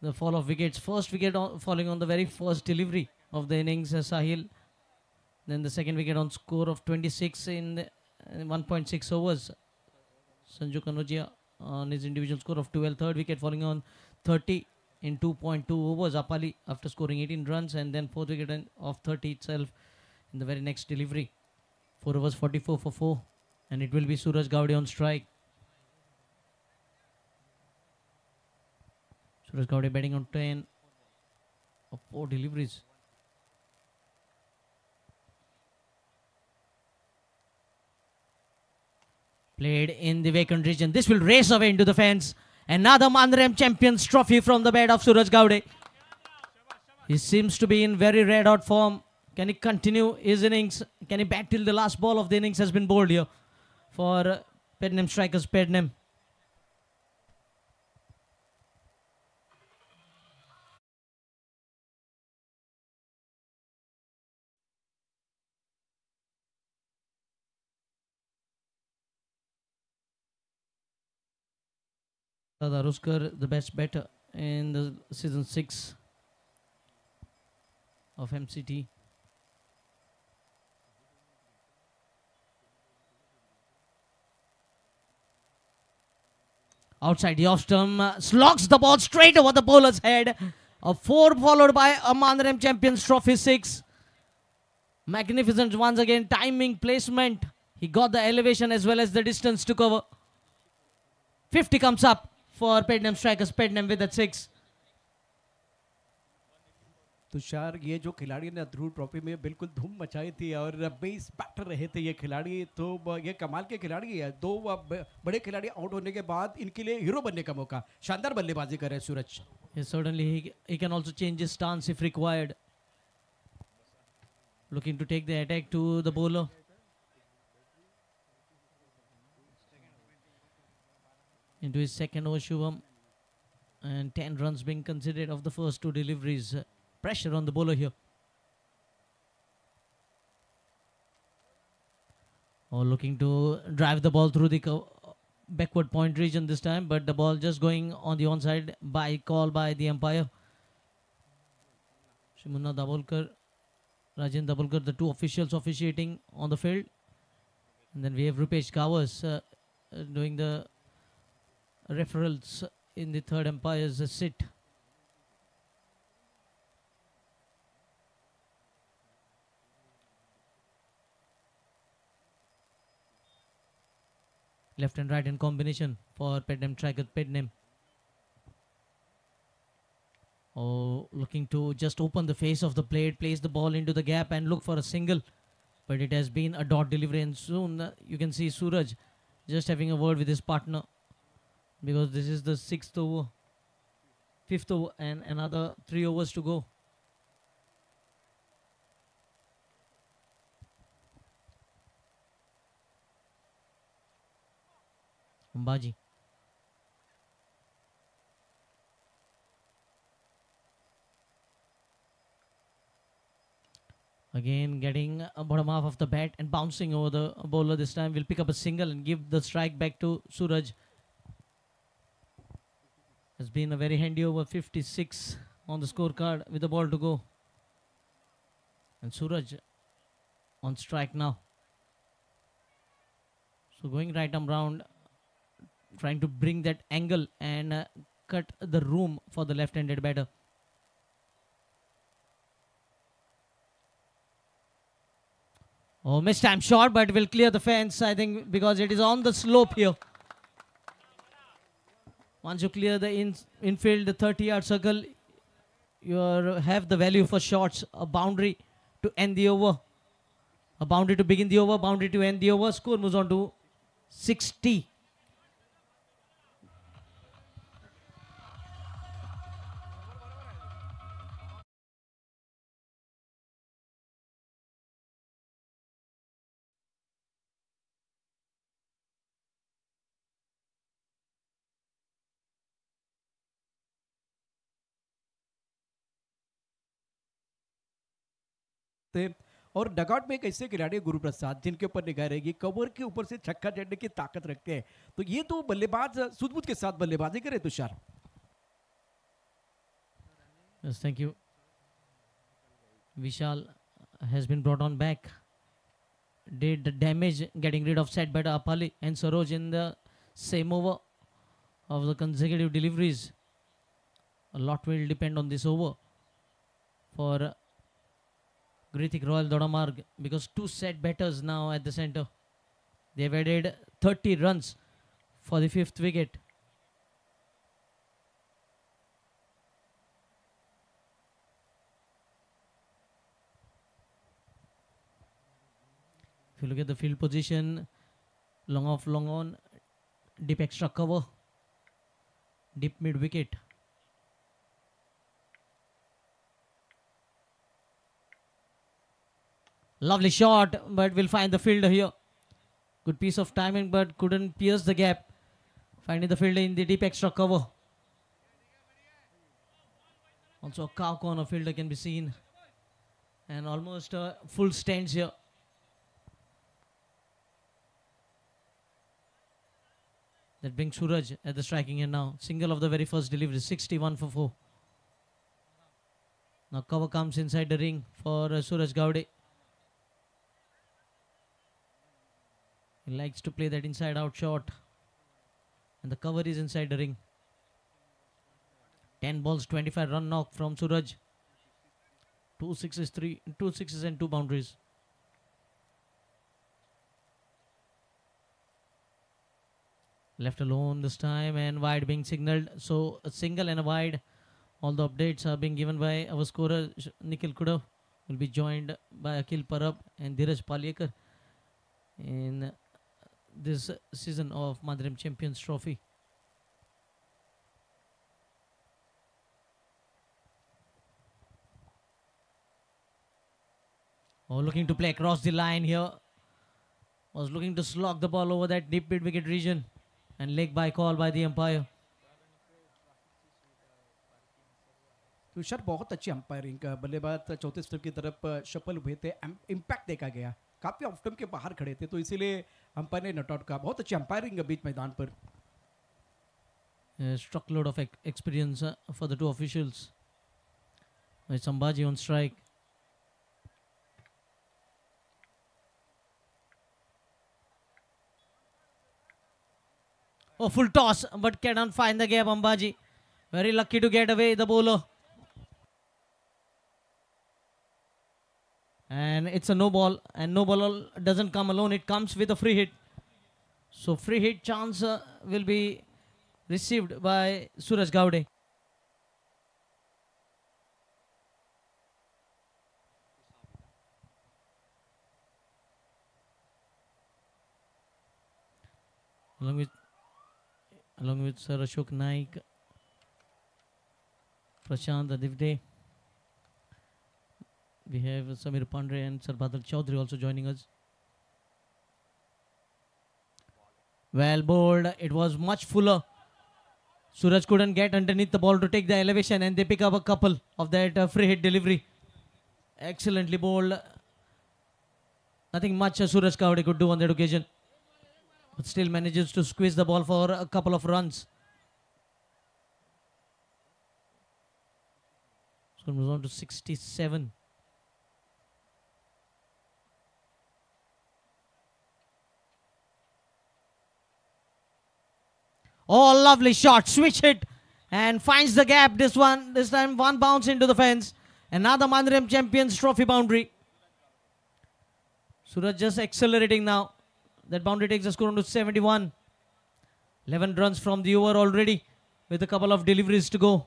The fall of wickets. First wicket falling on the very first delivery of the innings, Sahil. Then the second wicket on score of 26 in 1.6 overs. Sanju Kanodia on his individual score of 12. Third wicket falling on 30 in 2.2 overs. Apali after scoring 18 runs. And then fourth wicket of 30 itself in the very next delivery. 4 overs 44 for 4. And it will be Suraj Gowde on strike. Suraj Gowde batting on 10 of 4 deliveries. Played in the vacant region. This will race away into the fence. Another Mandaram Champions Trophy from the bat of Suraj Gowde. He seems to be in very red hot form. Can he continue his innings? Can he bat till the last ball of the innings has been bowled here for Pednem Strikers Pednem? Daruskar, the best batter in the season 6 of MCT. Outside the off stump, slogs the ball straight over the bowler's head. A 4 followed by a Mandaram Champions Trophy 6. Magnificent once again, timing, placement. He got the elevation as well as the distance to cover. 50 comes up for Pednem Strikers Pednem with that 6. Tushar, ये जो खिलाड़ी ने ध्रुव trophy में बिल्कुल धूम मचाई थी और बेस बैटर रहे थे ये खिलाड़ी, तो ये कमाल के खिलाड़ी है. 2 बड़े खिलाड़ी आउट होने के बाद इनके लिए हीरो बनने का मौका. शानदार बल्लेबाजी कर रहे हैं सूरज. Yes, certainly he can also change his stance if required. Looking to take the attack to the bowler. Into his second over, Shubham. And 10 runs being considered of the first 2 deliveries. Pressure on the bowler here. Or looking to drive the ball through the backward point region this time, but the ball just going on the onside by call by the umpire. Shimunna Dabolkar, Rajen Dabolkar, the 2 officials officiating on the field. And then we have Rupesh Gawas doing the referrals in the third umpire's sit. Left and right in combination for Pednem Striker Pednem. Oh, looking to just open the face of the plate, place the ball into the gap and look for a single. But it has been a dot delivery, and soon you can see Suraj just having a word with his partner, because this is the 6th over, 5th over and another 3 overs to go. Ambaji. Again getting a bottom half of the bat and bouncing over the bowler this time. Will pick up a single and give the strike back to Suraj. Has been a very handy over, 56 on the scorecard with the ball to go. And Suraj on strike now. So going right arm round, trying to bring that angle and cut the room for the left-handed batter. Oh, missed time shot, but will clear the fence, I think, because it is on the slope here. Once you clear the infield, the 30-yard circle, you have the value for shots. A boundary to end the over. A boundary to begin the over, boundary to end the over. Score moves on to 60. थे और dugout में एक ऐसे खिलाड़ी गुरु प्रसाद जिनके ऊपर निगाह रहेगी, कवर के ऊपर से छक्का जड़ने की ताकत रखते हैं, तो ये तो बल्लेबाज सूझबूझ के साथ बल्लेबाजी करे Tushar. Yes, thank you. Vishal has been brought on back. Did damage getting rid of set batter Apali and Saroj in the same over of the consecutive deliveries. A lot will depend on this over for Grithik Royal Dodamarg, because two set batters now at the center. They have added 30 runs for the 5th wicket. If you look at the field position, long off, long on, deep extra cover, deep mid wicket. Lovely shot, but will find the fielder here. Good piece of timing, but couldn't pierce the gap. Finding the fielder in the deep extra cover. Also a cow corner fielder can be seen. And almost full stands here. That brings Suraj at the striking end now. Single of the very first delivery, 61 for 4. Now cover comes inside the ring for Suraj Gowde. He likes to play that inside out shot. And the cover is inside the ring. 10 balls, 25 run knock from Suraj. 2 sixes and 2 boundaries. Left alone this time and wide being signalled. So a single and a wide. All the updates are being given by our scorer Nikhil Kudav. Will be joined by Akhil Parab and Dheeraj Palyekar in this season of Madrim Champions Trophy. Oh, looking to play across the line here. Was looking to slog the ball over that deep mid wicket region. And leg by call by the umpire. Tushar बहुत अच्छी umpiring का, बल्लेबाज चौथे stump की तरफ shuffle हुए थे, impact देखा गया, काफी ऑफ स्टंप के बाहर खड़े थे, तो इसीलिए अंपायर ने नॉट आउट का. बहुत अच्छी अंपायरिंग बीच मैदान पर. Truckload of experience for the two officials. With Sambhaji on strike. Oh, full toss, but cannot find the gap. Ambaji very lucky to get away the bowler. And it's a no ball, and no ball doesn't come alone. It comes with a free hit. So free hit chance will be received by Suraj Gowde. Along with Sir Ashok Naik, Prashant Adivde. We have Samir Pandre and Sir Badal Chaudhary also joining us. Well bowled. It was much fuller. Suraj couldn't get underneath the ball to take the elevation, and they pick up a couple of that free hit delivery. Excellently bowled Nothing much Suraj Kavade could do on that occasion, but still manages to squeeze the ball for a couple of runs. So moves on to 67. Oh, lovely shot, switch hit, and finds the gap. This time one bounce into the fence. Another Mandaram Champions Trophy boundary. Suraj just accelerating now. That boundary takes the score on to 71. 11 runs from the over already, with a couple of deliveries to go.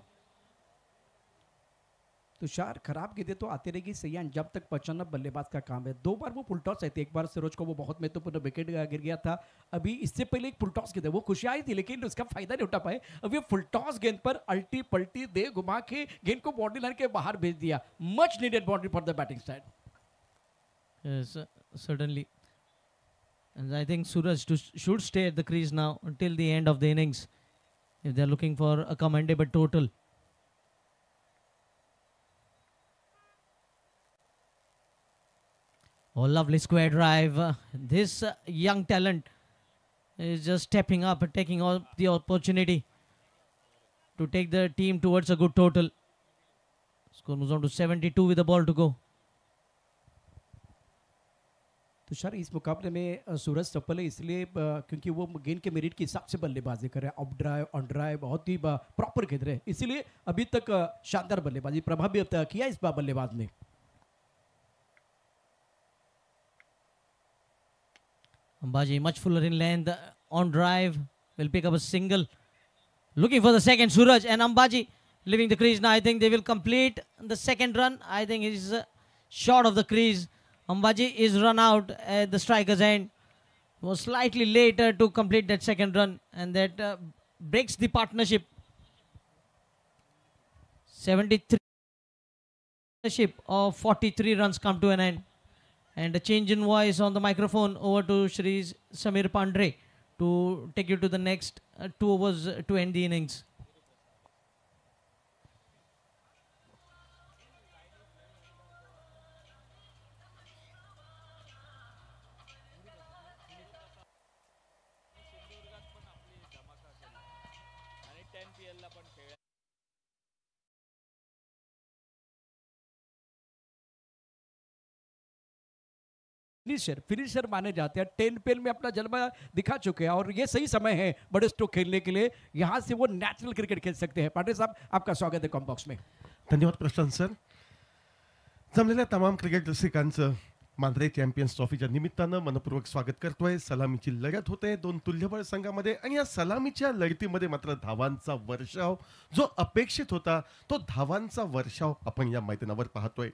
Tushar खराब गेंदें तो आती रहेगी सही है, जब तक पहुंचाना बल्लेबाज का काम है. 2 बार वो फुल टॉस आई थी, एक बार सरोज को वो बहुत महत्वपूर्ण विकेट गिर गया था. अभी इससे पहले एक फुल टॉस गेंद है, वो खुशी आई थी लेकिन उसका फायदा नहीं उठा पाए. अब ये फुल टॉस गेंद पर अल्टी पल्टी दे घुमा के गेंद को बाउंड्री लाइन के बाहर भेज दिया. Much needed boundary for the batting side. Yes, certainly. And I think Suraj should stay at the crease now until the end of the innings if they're looking for a commendable total. Oh, lovely square drive. This young talent is just stepping up and taking all the opportunity to take the team towards a good total. Score moves on to 72 with the ball to go. Tushar इस मुकाबले में सूरज सफल है इसलिए क्योंकि वो गेंद के मेरिट के हिसाब से बल्लेबाजी कर रहे हैं. ऑफ ड्राइव ऑन ड्राइव बहुत ही प्रॉपर खेल रहे हैं, इसीलिए अभी तक शानदार बल्लेबाजी प्रभावित किया इस बल्लेबाज ने. Ambaji much fuller in length, on drive, will pick up a single. Looking for the second, Suraj and Ambaji leaving the crease now. I think they will complete the second run. I think he's short of the crease. Ambaji is run out at the striker's end. Was slightly later to complete that second run, and that breaks the partnership. 73 partnership of 43 runs come to an end. And a change in voice on the microphone over to Shri Samir Pandre to take you to the next 2 overs to end the innings. Finisher माने जाते हैं. 10 पेल में अपना जलवा दिखा चुके हैं और ये सही समय है बड़े स्ट्रोक खेलने के लिए. यहां से वो नेचुरल क्रिकेट खेल सकते हैं. पांडे साहब आपका स्वागत है कॉम्बॉक्स में. धन्यवाद प्रशांत सर. जमलेल्या तमाम क्रिकेट रसिकांचं मांद्रे चॅम्पियन्स ट्रॉफीच्या निमित्तानं मनपूर्वक स्वागत करतोय. सलामीची लढत होते 2 तुल्यबळ संघामध्ये आणि या सलामीच्या लढतीमध्ये मात्र धावांचा वर्षाव जो अपेक्षित होता तो धावांचा वर्षाव आपण या मैदानावर पाहतोय.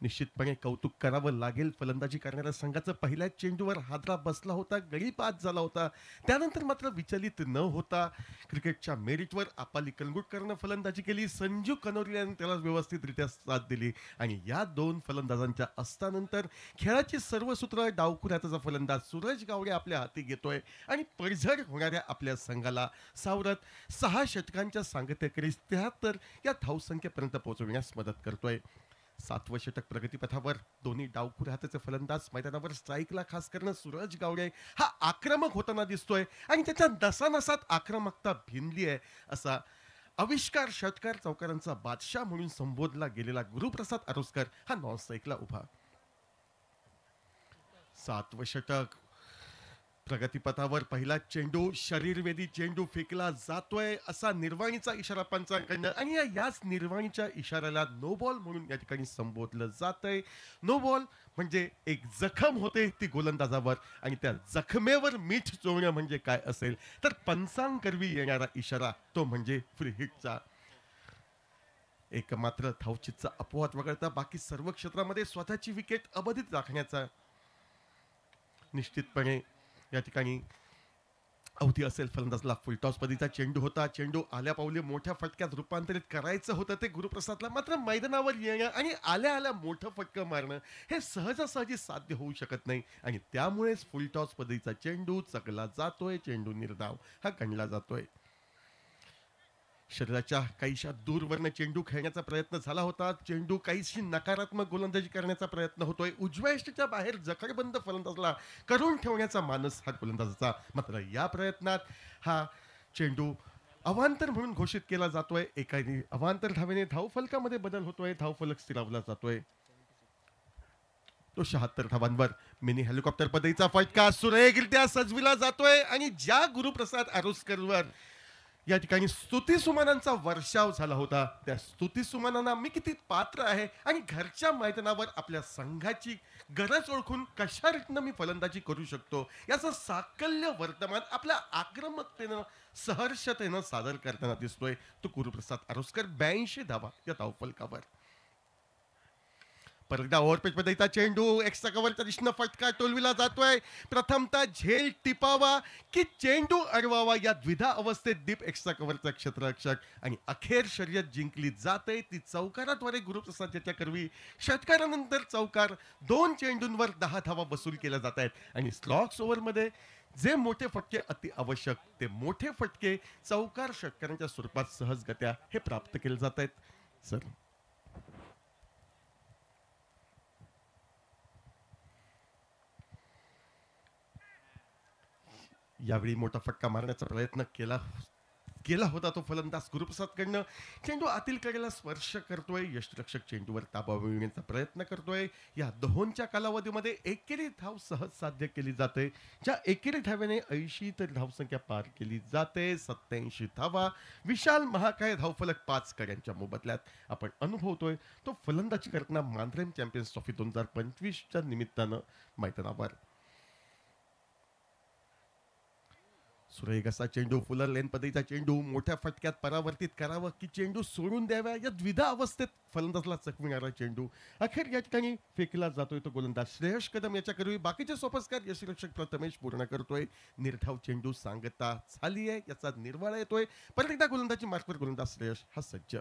निश्चितपणे कौतुक करावं लागेल. फलंदाजी करणाऱ्या संघाचं पहिल्या चेंडूवर हादरा बसला होता, गडी बाद झाला होता. त्यानंतर मात्र विचलित न होता क्रिकेटच्या मेरिटवर आपाली कलगुट करणं फलंदाजी केली. संजू कनोरी यांनी त्याला व्यवस्थितरित्या साथ दिली आणि या 2 फलंदाजांच्या अस्तानंतर खेळाची सर्व सूत्र डावखुऱ्याचा फलंदाज सूरज गावडे आपल्या हाती घेतोय आणि पडझड होणाऱ्या आपल्या संघाला सावरत 6 षटकांच्या सांगतेकरीस 73 या धावसंख्येपर्यंत पोहोचविण्यास मदत करतोय. 7वं षटक प्रगतीपथावर दोन्ही डावखुरे हाताचे फलंदाज मैदानावर स्ट्राईकला खास करणं सूरज गावडे हा आक्रमक होताना दिसतोय आणि त्याच्या नसानसात आक्रमकता भिनली आहे. असा आविष्कार षटकार चौकारांचा बादशाह म्हणून संबोधला गेलेला गुरुप्रसाद आरोस्कर हा नॉन स्ट्राईकला उभा. 7वं षटक प्रगतीपथावर पहिला चेंडू शरीरवेदी चेंडू फेकला जातोय असा निर्वाणीचा इशारा पंचांकडनं आणि याच निर्वाणीच्या इशाऱ्याला नो बॉल म्हणून या ठिकाणी संबोधलं जातंय. नो बॉल म्हणजे एक जखम होते ती गोलंदाजावर आणि त्या जखमेवर मीठ चोळणं म्हणजे काय असेल तर पंचांकरवी येणारा इशारा तो म्हणजे फ्री हिटचा. एक मात्र धावचीतचा अपवाद वगळता बाकी सर्व क्षेत्रामध्ये स्वतःची विकेट अबाधित राखण्याचा निश्चितपणे या ठिकाणी अवधी असेल. फलंदाजला फुलटॉस पद्धतीचा चेंडू होता. चेंडू आल्या पावले मोठ्या फटक्यात रूपांतरित करायचं होतं ते गुरुप्रसादला. मात्र मैदानावर येणं आणि आल्या आल्या मोठं फटकं मारणं हे सहजासहजी साध्य होऊ शकत नाही आणि त्यामुळेच फुलटॉस पद्धतीचा चेंडू चकला जातोय. चेंडू निर्धाव हा गणला जातोय. शरीराच्या काहीशा दूरवरनं चेंडू खेळण्याचा प्रयत्न झाला होता. चेंडू काहीशी नकारात्मक गोलंदाजी करण्याचा प्रयत्न होतोय. उजव्या यष्टीच्या बाहेर जखडबंद फलंदाजला करून ठेवण्याचा मानस हा गोलंदाजाचा. मात्र या प्रयत्नात हा चेंडू अवांतर म्हणून घोषित केला जातोय. एकाने अवांतर धावेने धावफलकामध्ये बदल होतोय. धावफलक स्थिरावला जातोय. तो 76 धावांवर मिनी हेलिकॉप्टर पद्धतीचा फटका सुरेखरित्या सजविला जातोय आणि ज्या गुरुप्रसाद आरोस्करवर या ठिकाणी स्तुतिसुमनांचा वर्षाव झाला होता, त्या स्तुतिसुमनांना मी किती पात्र आहे आणि घरच्या मैदानावर आपल्या संघाची गरज ओळखून कशा रीतीनं मी फलंदाजी करू शकतो याचं साकल्य वर्तमान आपल्या आक्रमकतेनं सहर्षतेनं सादर करताना दिसतोय तो गुरुप्रसाद आरोस्कर. 82 धावा या धावफलकावर. परत एकदा ओव्हरपेच पद्धतीचा चेंडू एक्स्ट्रा कव्हरच्या दिशेनं फटका टोलविला जातोय. प्रथमतः झेल टिपावा की चेंडू अडवावा या द्विधा अवस्थेत डीप एक्स्ट्रा कव्हरचा क्षेत्ररक्षक आणि अखेर शर्यत जिंकली जाते ती चौकाराद्वारे. गुरुप्रसाद याच्या करवी षटकारानंतर चौकार 2 चेंडूंवर 10 धावा वसूल केल्या जात आहेत आणि स्लॉक्स ओव्हरमध्ये जे मोठे फटके अति आवश्यक ते मोठे फटके चौकार षटकारांच्या स्वरूपात सहजगत्या हे प्राप्त केले जात आहेत. सर यावेळी मोठा फटका मारण्याचा प्रयत्न केला होता तो फलंदाज गुरुप्रसादकडनं. चेंडू आतील कडेला स्पर्श करतोय. यष्टिरक्षक चेंडूवर ताबा मिळवण्याचा प्रयत्न करतोय. या दोहोंच्या कालावधीमध्ये एकेरी धाव सहज साध्य केली जाते. ज्या एकेरी धाव्याने 80 तर धावसंख्या पार केली जाते. 87 धावा विशाल महाकाय धावफलक 5 कड्यांच्या मोबदल्यात आपण अनुभवतोय तो फलंदाजी करताना मांद्रेम चॅम्पियन्स ट्रॉफी 2025च्या निमित्तानं मैदानावर. सुरेख असा चेंडू फुलर लेन पद्धतीचा चेंडू मोठ्या फटक्यात परावर्तित करावं की चेंडू सोडून द्याव्या या द्विधा अवस्थेत फलंदाजला चकविणारा चेंडू अखेर या ठिकाणी फेकला जातोय तो गोलंदाज श्रेयस कदम याच्या करवी. बाकीचे सोपस्कार यष्टिरक्षक प्रथमेश पूर्ण करतोय. निर्धाव चेंडू सांगता झाली आहे याचा निर्वाळा येतोय. परत एकदा गोलंदाजी मार्कवर गोलंदाज श्रेयस हा सज्ज.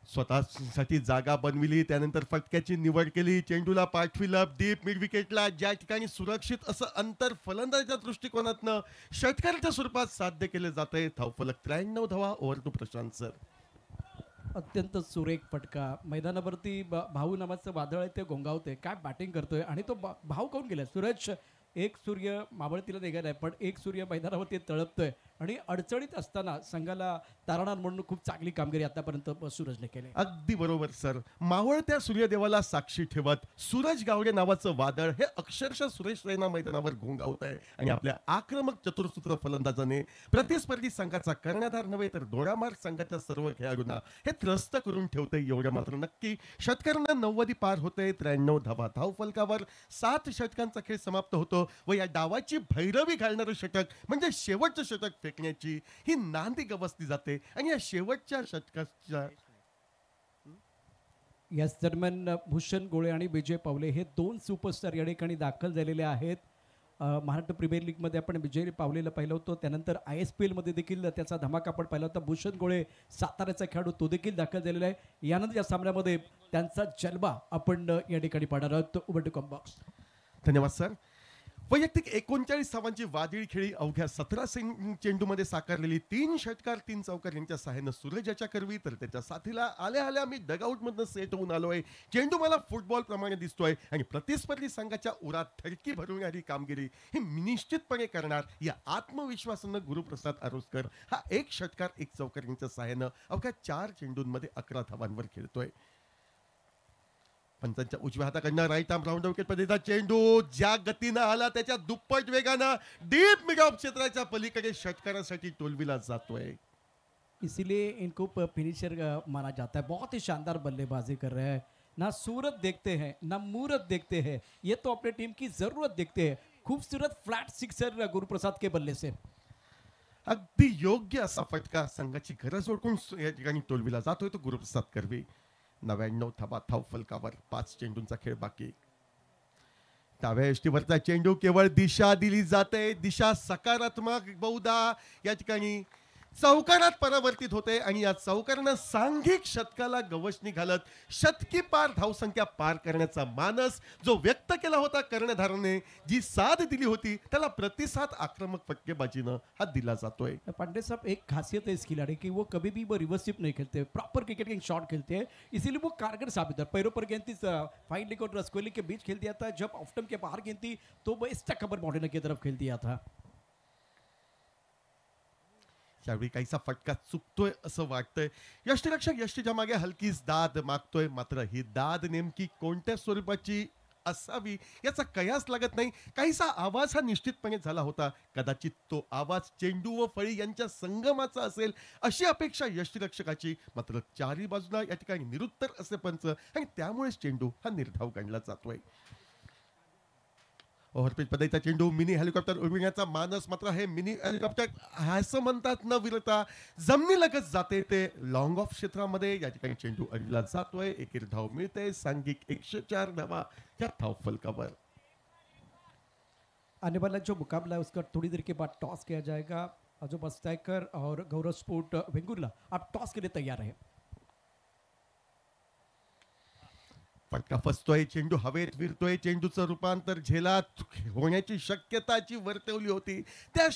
स्वतःसाठी जागा बनविली त्यानंतर फटक्याची निवड केली. चेंडूला पाठविलं डीप मिड विकेटला ज्या ठिकाणी सुरक्षित असं अंतर फलंदाजीच्या दृष्टिकोनातनं षटकाराच्या स्वरूपात साध्य केले जाते. धावफलक 93 धावा. Over to Prashant sir. अत्यंत सुरेख फटका. मैदानावरती भाऊ नावाचं वादळ आहे ते घोंगावते. काय बॅटिंग करतोय आणि तो भाऊ काऊन गेलाय. सूरज एक सूर्य मावळतीला निघालाय पण एक सूर्य मैदानावरती तळपतोय आणि अडचणीत असताना संघाला तारणार म्हणून खूप चांगली कामगिरी आतापर्यंत सूरजने केली. अगदी बरोबर सर. मावळत्या सूर्यदेवाला साक्षी ठेवत सूरज गावडे नावाचं वादळ हे अक्षरशः सुरेश रैना मैदानावर घोंगावत आहे आणि आपल्या आक्रमक चतुर्सूत्र फलंदाजाने प्रतिस्पर्धी संघाचा कर्णधार नव्हे तर दोडामार संघाच्या सर्व खेळाडूंना हे त्रस्त करून ठेवते. एवढं मात्र नक्की. षटकारांना 90 पार होते. 93 धावा धावफलकावर. 7 षटकांचा खेळ समाप्त होतो व या डावाची भैरवी घालणारं षटक म्हणजे शेवटचं षटक फेकण्याची ही नांदी गवसली जाते आणि या शेवटच्या षटकाच्या याच दरम्यान भूषण गोळे आणि विजय पावले हे 2 सुपरस्टार या ठिकाणी दाखल झालेले आहेत. महाराष्ट्र प्रीमियर लीगमध्ये आपण विजय पावलेला पाहिलं होतं. त्यानंतर ISPL मध्ये देखील त्याचा धमाका आपण पाहिला होता. भूषण गोळे साताऱ्याचा खेळाडू तो देखील दाखल झालेला आहे. यानंतर या सामन्यामध्ये त्यांचा जलवा आपण या ठिकाणी पाहणार आहोत. Over to comm box. धन्यवाद सर. वैयक्तिक 39 धावांची वादळी खेळी अवघ्या 17 चेंडूमध्ये साकारलेली 3 षटकार 3 चौकार यांच्या सहाय्यानं सूरज याच्या करवी तर त्याच्या साथीला आल्या मी डगआउट मधनं सेट होऊन आलोय. चेंडू मला फुटबॉल प्रमाणे दिसतोय आणि प्रतिस्पर्धी संघाच्या उरात थडकी भरवणारी कामगिरी ही निश्चितपणे करणार या आत्मविश्वासानं गुरुप्रसाद आरोस्कर हा 1 षटकार 1 चौकार यांच्या सहाय्यानं अवघ्या 4 चेंडूंमध्ये 11 धावांवर खेळतोय. पंचांच्या उजव्या हाताकडनं राईट आर्म राऊंड विकेट पद्धतीचा चेंडू ज्या गतीनं आला त्याच्या दुप्पट वेगानं डीप मिड ऑफ क्षेत्राच्या पलीकडे षटकारासाठी टोलविला जातोय. इसीलिए इनको फिनिशर माना जाता है. बहुत ही शानदार बल्लेबाजी कर रहे हैं. ना सूरत देखते हैं ना मूरत देखते हैं. ये तो अपने टीम की जरूरत देखते हैं. खूबसूरत फ्लैट सिक्सर गुरुप्रसाद के बल्ले से. अगदी योग्य असा फटका संघाची गरज ओळखून या ठिकाणी टोलविला जातोय तो गुरुप्रसाद करवी. 99 धावा धावफलकावर. 5 चेंडूंचा खेळ बाकी. डाव्या यष्टीवरचा चेंडू केवळ दिशा दिली जाते. दिशा सकारात्मक बहुधा या ठिकाणी चौकारात परावर्तित होते आणि या चौकारानं सांघिक शतकाला गवसणी घालत शतकी पार धावसंख्या पार करण्याचा मानस जो व्यक्त केला होता कर्णधाराने, जी साथ दिली होती त्याला प्रतिसाद आक्रमक फटकेबाजीनं हा दिला जातोय. पांडे साहब, एक खासियत है इस खिलाड़ी की, वो कभी भी वो रिवर्स स्विप नहीं खेलते, प्रॉपर क्रिकेट के शॉट खेलते हैं, इसीलिए वो कारगर साबित है. पैरों पर गेंद थी, फाइन लेग और रसकोली के बीच खेल दिया था. जब ऑफ स्टंप के बाहर गेंद थी तो वो इस कबर मॉडर्न की तरफ खेल दिया था. त्यावेळी काहीसा फटका चुकतोय असं वाटतंय. यष्टिरक्षक यष्टीच्या मागे हलकीच दाद मागतोय, मात्र ही दाद नेमकी कोणत्या स्वरूपाची असावी याचा कयास लागत नाही. काहीसा आवाज हा निश्चितपणे झाला होता. कदाचित तो आवाज चेंडू व फळी यांच्या संगमाचा असेल अशी अपेक्षा यष्टिरक्षकाची. मात्र चारी बाजूला या ठिकाणी निरुत्तर असे पंच आणि त्यामुळेच चेंडू हा निर्धाव गणला जातोय. ओव्हरपिच पद्धतीचा चेंडू मिनी हेलिकॉप्टर उडविण्याचा मानस, मात्र हे मिनी हेलिकॉप्टर असं म्हणतात न विरता जमिनीलगत जाते ते लॉंग ऑफ क्षेत्रामध्ये. या ठिकाणी चेंडू अडविला जातोय. एकेर धाव मिळते. सांघिक 104 धावा या धाव फलकावर. आने वाला जो मुकाबला है उसका थोड़ी देर के बाद टॉस किया जाएगा. अजो मस्तायकर और गौरव स्पोर्ट वेंगुर्ला, आप टॉस के लिए तैयार है. फटका फसतोय, चेंडू हवेत विरतोय, चेंडूचं रूपांतर झेलात होण्याची शक्यताची वर्तवली होती. त्या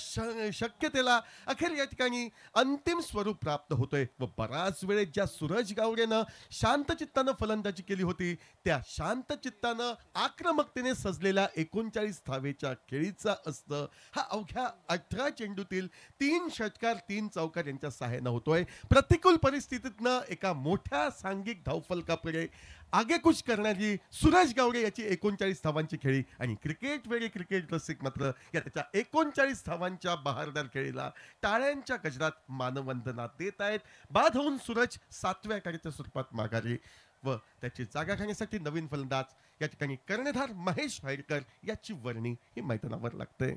शक्यतेला अखेर या ठिकाणी अंतिम स्वरूप प्राप्त होतोय व बराच वेळेत ज्या सूरज गावडेनं शांत चित्तानं फलंदाजी केली होती त्या शांत चित्तानं आक्रमकतेने सजलेल्या 39 धावेच्या खेळीचा असतं हा अवघ्या 18 चेंडूतील 3 षटकार 3 चौकार यांच्या सहाय्यानं होतोय. प्रतिकूल परिस्थितीतनं एका मोठ्या सांघिक धावफलकाकडे आगेकूच करणारी सूरज गावडे याची 39 धावांची खेळी आणि क्रिकेट वेळी क्रिकेट रसिक मात्र या त्याच्या 39 धावांच्या बहारदार खेळीला टाळ्यांच्या गजरात मानवंदना देत आहेत. बाद होऊन सूरज 7व्या कार्याच्या स्वरूपात माघारी व त्याची जागा घेण्यासाठी नवीन फलंदाज या ठिकाणी कर्णधार महेश वायडकर याची वर्णी ही मैदानावर लागते.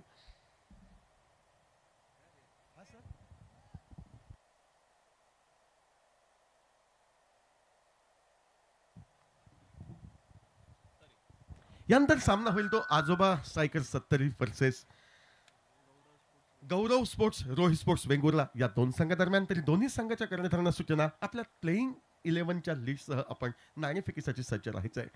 यानंतर सामना होईल तो आजोबा स्ट्रायकर 70 वर्सेस गौरव स्पोर्ट्स रोहित स्पोर्ट्स वेंगुर्ला या दोन संघादरम्यान. तरी दोन्ही संघाच्या कर्णधारांना सूचना, आपल्या प्लेइंग 11च्या लीडसह आपण नाणेफेकीसाठी सज्ज राहायचंय.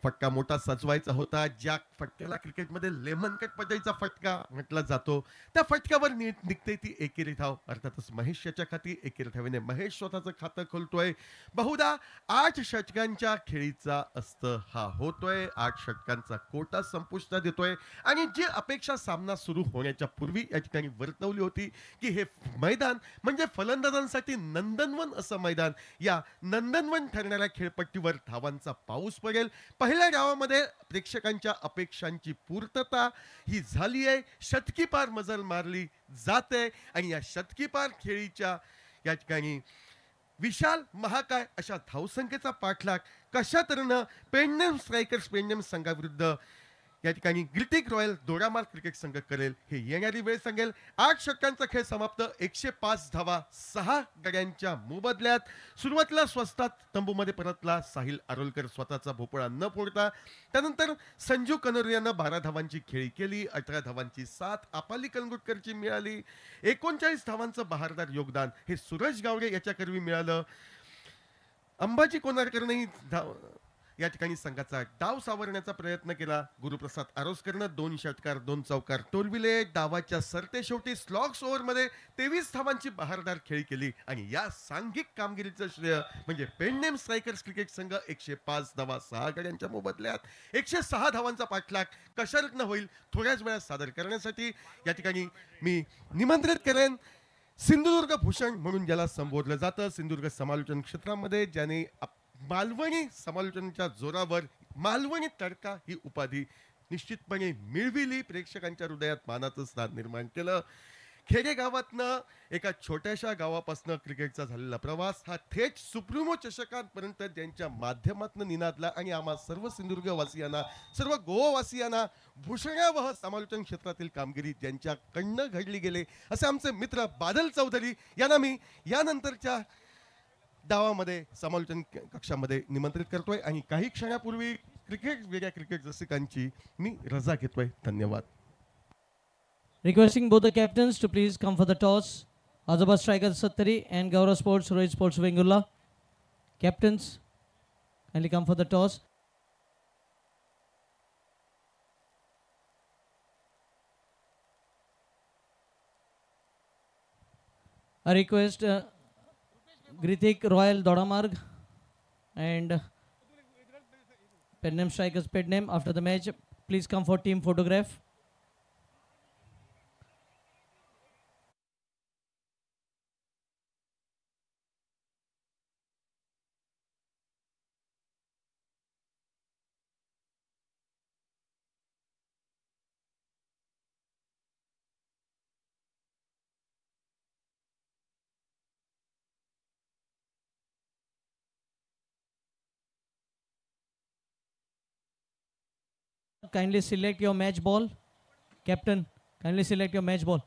फटका मोठा सजवायचा होता. ज्या फटक्याला क्रिकेटमध्ये लेमन कट पद्धतीचा फटका म्हटला जातो त्या फटक्यावर निघते ती एकेरी धाव. अर्थातच महेश याच्या खाती एकेरी धावेने महेश स्वतःचं खातं खोलतोय. बहुधा 8 षटकांच्या खेळीचा असतं हा होतोय. 8 षटकांचा कोटा संपुष्टात येतोय आणि जी अपेक्षा सामना सुरू होण्याच्या पूर्वी या ठिकाणी वर्तवली होती की हे मैदान म्हणजे फलंदाजांसाठी नंदनवन असं मैदान, या नंदनवन ठरणाऱ्या खेळपट्टीवर धावांचा पाऊस पडेल. पहिल्या डावामध्ये प्रेक्षकांच्या अपेक्षांची पूर्तता ही झाली आहे. शतकी पार मजल मारली जाते आणि या शतकी पार खेळीच्या या ठिकाणी विशाल महाकाय अशा धावसंख्येचा पाठलाग कशा तऱ्हेनं पेंडेम स्ट्रायकर्स पेंडेम संघाविरुद्ध या ठिकाणी ग्रिटिक रॉयल दोडामार्ग क्रिकेट संघ करेल हे येणारी वेळ सांगेल. 8 षटकांचा खेळ समाप्त. 105 धावा 6 गड्यांच्या मोबदल्यात. सुरुवातीला स्वस्तात तंबूमध्ये परतला साहिल आरोलकर स्वतःचा भोपळा न फोडता. त्यानंतर संजू कनोरियानं 12 धावांची खेळी केली. 18 धावांची साथ आपाली कलंगुटकरची मिळाली. 39 धावांचं बहारदार योगदान हे सूरज गावडे याच्याकरवी मिळालं. अंबाजी कोनारकरनंही या ठिकाणी संघाचा डाव सावरण्याचा प्रयत्न केला. गुरुप्रसाद आरोस्करनं 2 षटकार 2 चौकार टोलविले. डावाच्या सरते शेवटी स्लॉग्स ओव्हरमध्ये 23 धावांची बहारदार खेळी केली आणि या सांघिक कामगिरीचं श्रेय म्हणजे पेंडेम स्ट्रायकर्स क्रिकेट संघ 105 धावा 6 गड्यांच्या मोबदल्यात 106 धावांचा पाठलाग कशातनं होईल थोड्याच वेळात सादर करण्यासाठी या ठिकाणी मी निमंत्रित करेन सिंधुदुर्ग भूषण म्हणून ज्याला संबोधलं जातं. सिंधुदुर्ग समालोचन क्षेत्रामध्ये ज्याने मालवणी समालोचनाच्या जोरावर मालवणी तडका ही उपाधी निश्चितपणे मिळविली. प्रेक्षकांच्या हृदयात मानाचं स्थान निर्माण केलं. खेडे गावातनं एका छोट्याशा गावापासून क्रिकेटचा झालेला प्रवास हा थेट सुप्रीमो चषकांपर्यंत ज्यांच्या माध्यमातून निनादला आणि आम्हा सर्व सिंधुदुर्गवासियांना सर्व गोवावासियांना भूषणावह समालोचन क्षेत्रातील कामगिरी ज्यांच्याकडनं घडली गेले असे आमचे मित्र बादल चौधरी यांना मी यानंतरच्या डावामध्ये समालोचन कक्षामध्ये निमंत्रित करतोय आणि काही क्षणापूर्वी क्रिकेट वेगळ्या क्रिकेट रसिकांची मी रजा घेतोय. धन्यवाद. Requesting both the captains to please come for the toss. Azaba Striker Sattari and Gaurav Sports, Rohit Sports Vengurla. Captains, kindly come for the toss. I request Gritik Royal Dodamarg and Pedname Strikers Pedname after the match. Please come for team photograph. Kindly select your match ball. Captain, kindly select your match ball.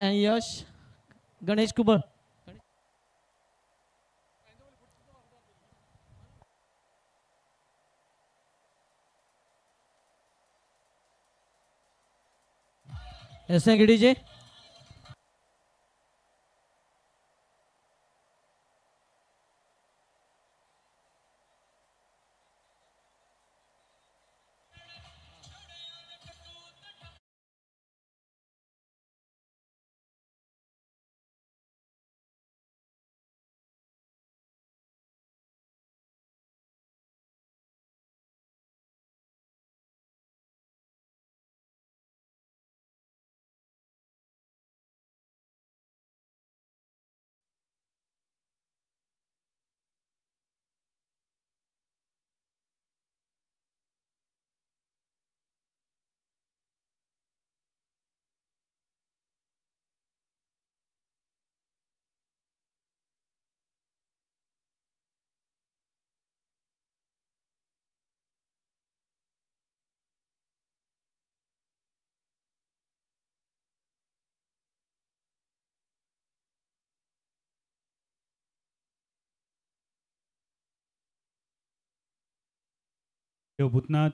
And Yash, Ganesh Kubar. Yes, thank you, DJ. देव भूतनाथ,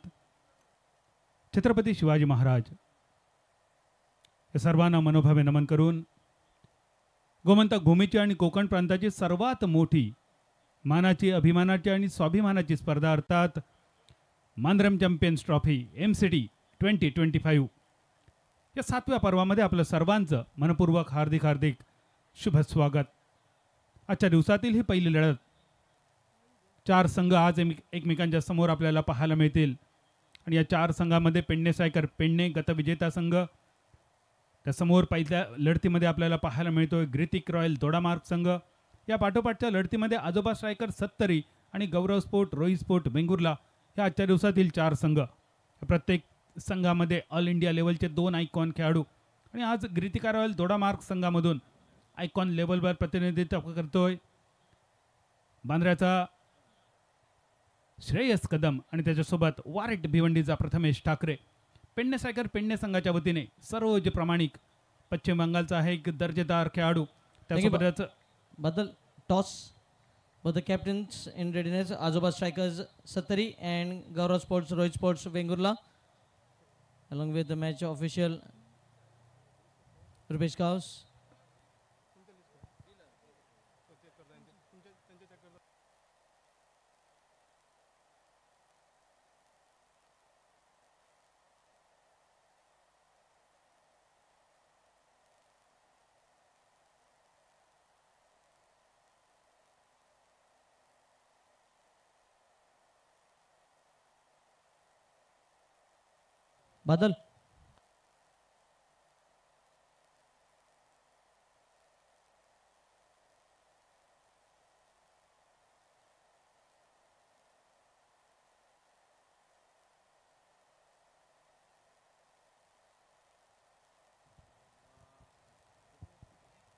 छत्रपती शिवाजी महाराज या सर्वांना मनोभावे नमन करून गोमंतक भूमीची आणि कोकण प्रांताची सर्वात मोठी मानाची, अभिमानाची आणि स्वाभिमानाची स्पर्धा अर्थात मांद्रम चॅम्पियन्स ट्रॉफी MCT 2025 या 7व्या पर्वामध्ये आपलं सर्वांचं मनपूर्वक हार्दिक हार्दिक शुभ स्वागत. आजच्या दिवसातील ही पहिली लढत. 4 संघ आज एकमेकांच्या समोर आपल्याला पाहायला मिळतील आणि या 4 संघामध्ये पेडणे सायकर पेडणे गतविजेता संघ, त्यासमोर पहिल्या लढतीमध्ये आपल्याला पाहायला मिळतोय ग्रितिक रॉयल दोडामार्ग संघ. या पाठोपाठच्या लढतीमध्ये आजोबा स्ट्रायकर सत्तरी आणि गौरव स्पोर्ट रोहित स्पोर्ट वेंगुर्ला या आजच्या दिवसातील 4 संघ. प्रत्येक संघामध्ये ऑल इंडिया लेवलचे 2 आयकॉन खेळाडू आणि आज ग्रितिका रॉयल दोडामार्ग संघामधून आयकॉन लेवलवर प्रतिनिधित्व करतोय बांद्र्याचा श्रेयस कदम आणि त्याच्यासोबत वारेट भिवंडीचा प्रथमेश ठाकरे. पेडणे सायकर पेडणे संघाच्या वतीने सरोज प्रामाणिक पश्चिम बंगालचा आहे एक दर्जेदार खेळाडू, त्यासोबतच बदल toss Both the captains in readiness, Azoba Strikers Satari and Gaurav Sports, Rohit Sports Vengurla, along with the match official Rupesh Kaus. Badal.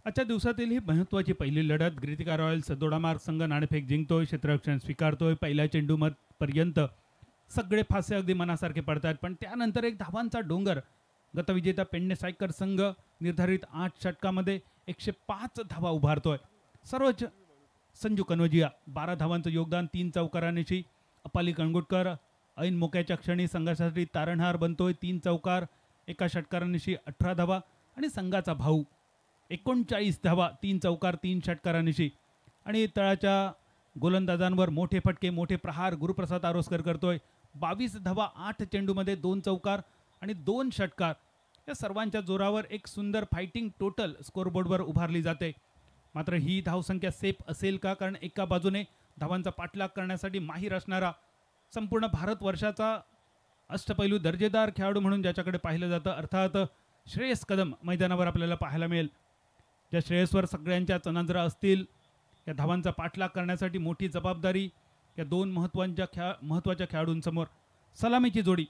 आजच्या दिवसातील ही महत्त्वाची पहिली लढत. ग्रितिका रॉयल्स दोडामार्ग संघ नाणेफेक जिंकतोय, क्षेत्ररक्षण स्वीकारतोय. पहिल्या चेंडूमत पर्यंत सगळे फासे अगदी मनासारखे पडतात, पण त्यानंतर एक धावांचा डोंगर. गतविजेता पेडणे सायकर संघ निर्धारित 8 षटकामध्ये 105 धावा उभारतोय. सर्वोच्च संजू कनोजिया 12 धावांचं योगदान, 3 चौकारांनिशी. अपाली कणगुटकर ऐन मोक्याच्या क्षणी संघासाठी तारणहार बनतोय, 3 चौकार, एका षटकारांनिशी 18 धावा. आणि संघाचा भाऊ 39 धावा, 3 चौकार, 3 षटकारांनिशी. आणि तळाच्या गोलंदाजांवर मोठे फटके, मोठे प्रहार गुरुप्रसाद आरोस्कर करतोय. 22 धावा, 8 चेंडूमध्ये 2 चौकार आणि 2 षटकार. या सर्वांच्या जोरावर एक सुंदर फायटिंग टोटल स्कोरबोर्डवर उभारली जाते. मात्र ही धावसंख्या सेफ असेल का? कारण एका बाजूने धावांचा पाठलाग करण्यासाठी माहीर असणारा, संपूर्ण भारतवर्षाचा अष्टपैलू दर्जेदार खेळाडू म्हणून ज्याच्याकडे पाहिलं जातं, अर्थात श्रेयस कदम मैदानावर आपल्याला पाहायला मिळेल. ज्या श्रेयसवर सगळ्यांच्या नजरा असतील. या धावांचा पाठलाग करण्यासाठी मोठी जबाबदारी या दोन महत्त्वाच्या खेळाडूंसमोर. सलामीची जोडी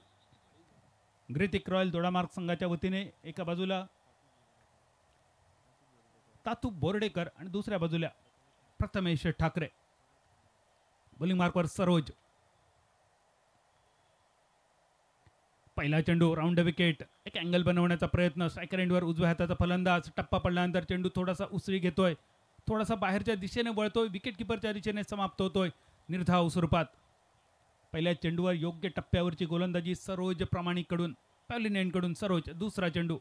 ग्रितिक रॉयल दोडामार्ग संघाच्या वतीने एका बाजूला तातू बोर्डेकर आणि दुसऱ्या बाजूला प्रथमेश ठाकरे. बॉलिंग मार्कवर सरोज. पहिला चेंडू राऊंड विकेट, एक अँगल बनवण्याचा प्रयत्न. स्ट्रायकर एंडवर उजव्या हाताचा फलंदाज. टप्पा पडल्यानंतर चेंडू थोडासा उसळी घेतोय, थोडासा बाहेरच्या दिशेने वळतोय, विकेट किपरच्या दिशेने समाप्त होतोय निर्धाव स्वरूपात. पहिल्या चेंडूवर योग्य टप्प्यावरची गोलंदाजी सरोज प्रामाणिककडून, पॅव्हलिन एंडकडून सरोज. दुसरा चेंडू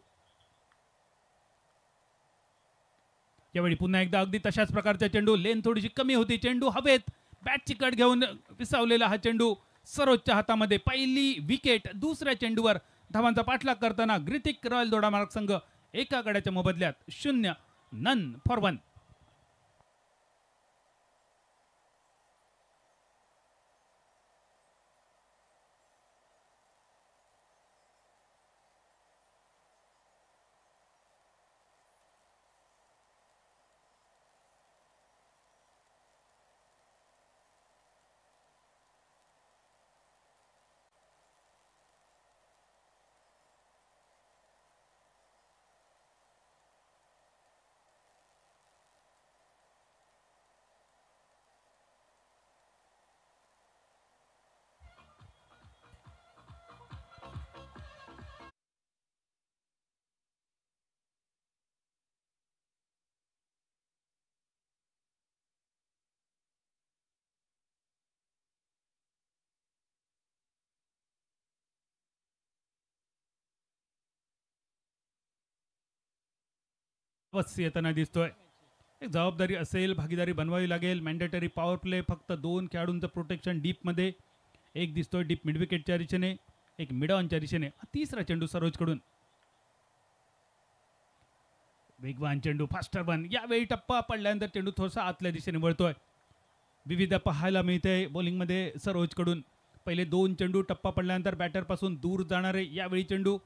यावेळी पुन्हा एकदा अगदी तशाच प्रकारचा चेंडू. लेन थोडीशी कमी होती, चेंडू हवेत, बॅटची कट घेऊन विसावलेला हा चेंडू सरोजच्या हातामध्ये. पहिली विकेट. दुसऱ्या चेंडूवर धावांचा पाठलाग करताना ग्रितिक रॉयल दोडामार्ग संघ एका गड्याच्या मोबदल्यात 0 नन फॉर 1. अवश्य येताना दिसतोय. एक जबाबदारी असेल, भागीदारी बनवावी लागेल. Mandatory power play. फक्त 2 खेळाडूंचं प्रोटेक्शन डीपमध्ये. एक दिसतोय डीप मिड विकेटच्या दिशेने, एक मिड ऑनच्या दिशेने. तिसरा चेंडू सरोजकडून. वेगवान चेंडू, फास्टर वन. यावेळी टप्पा पडल्यानंतर चेंडू थोडासा आतल्या दिशेने वळतोय. विविध पाहायला मिळते बॉलिंगमध्ये सरोजकडून. पहिले 2 चेंडू टप्पा पडल्यानंतर बॅटरपासून दूर जाणारे. यावेळी चेंडू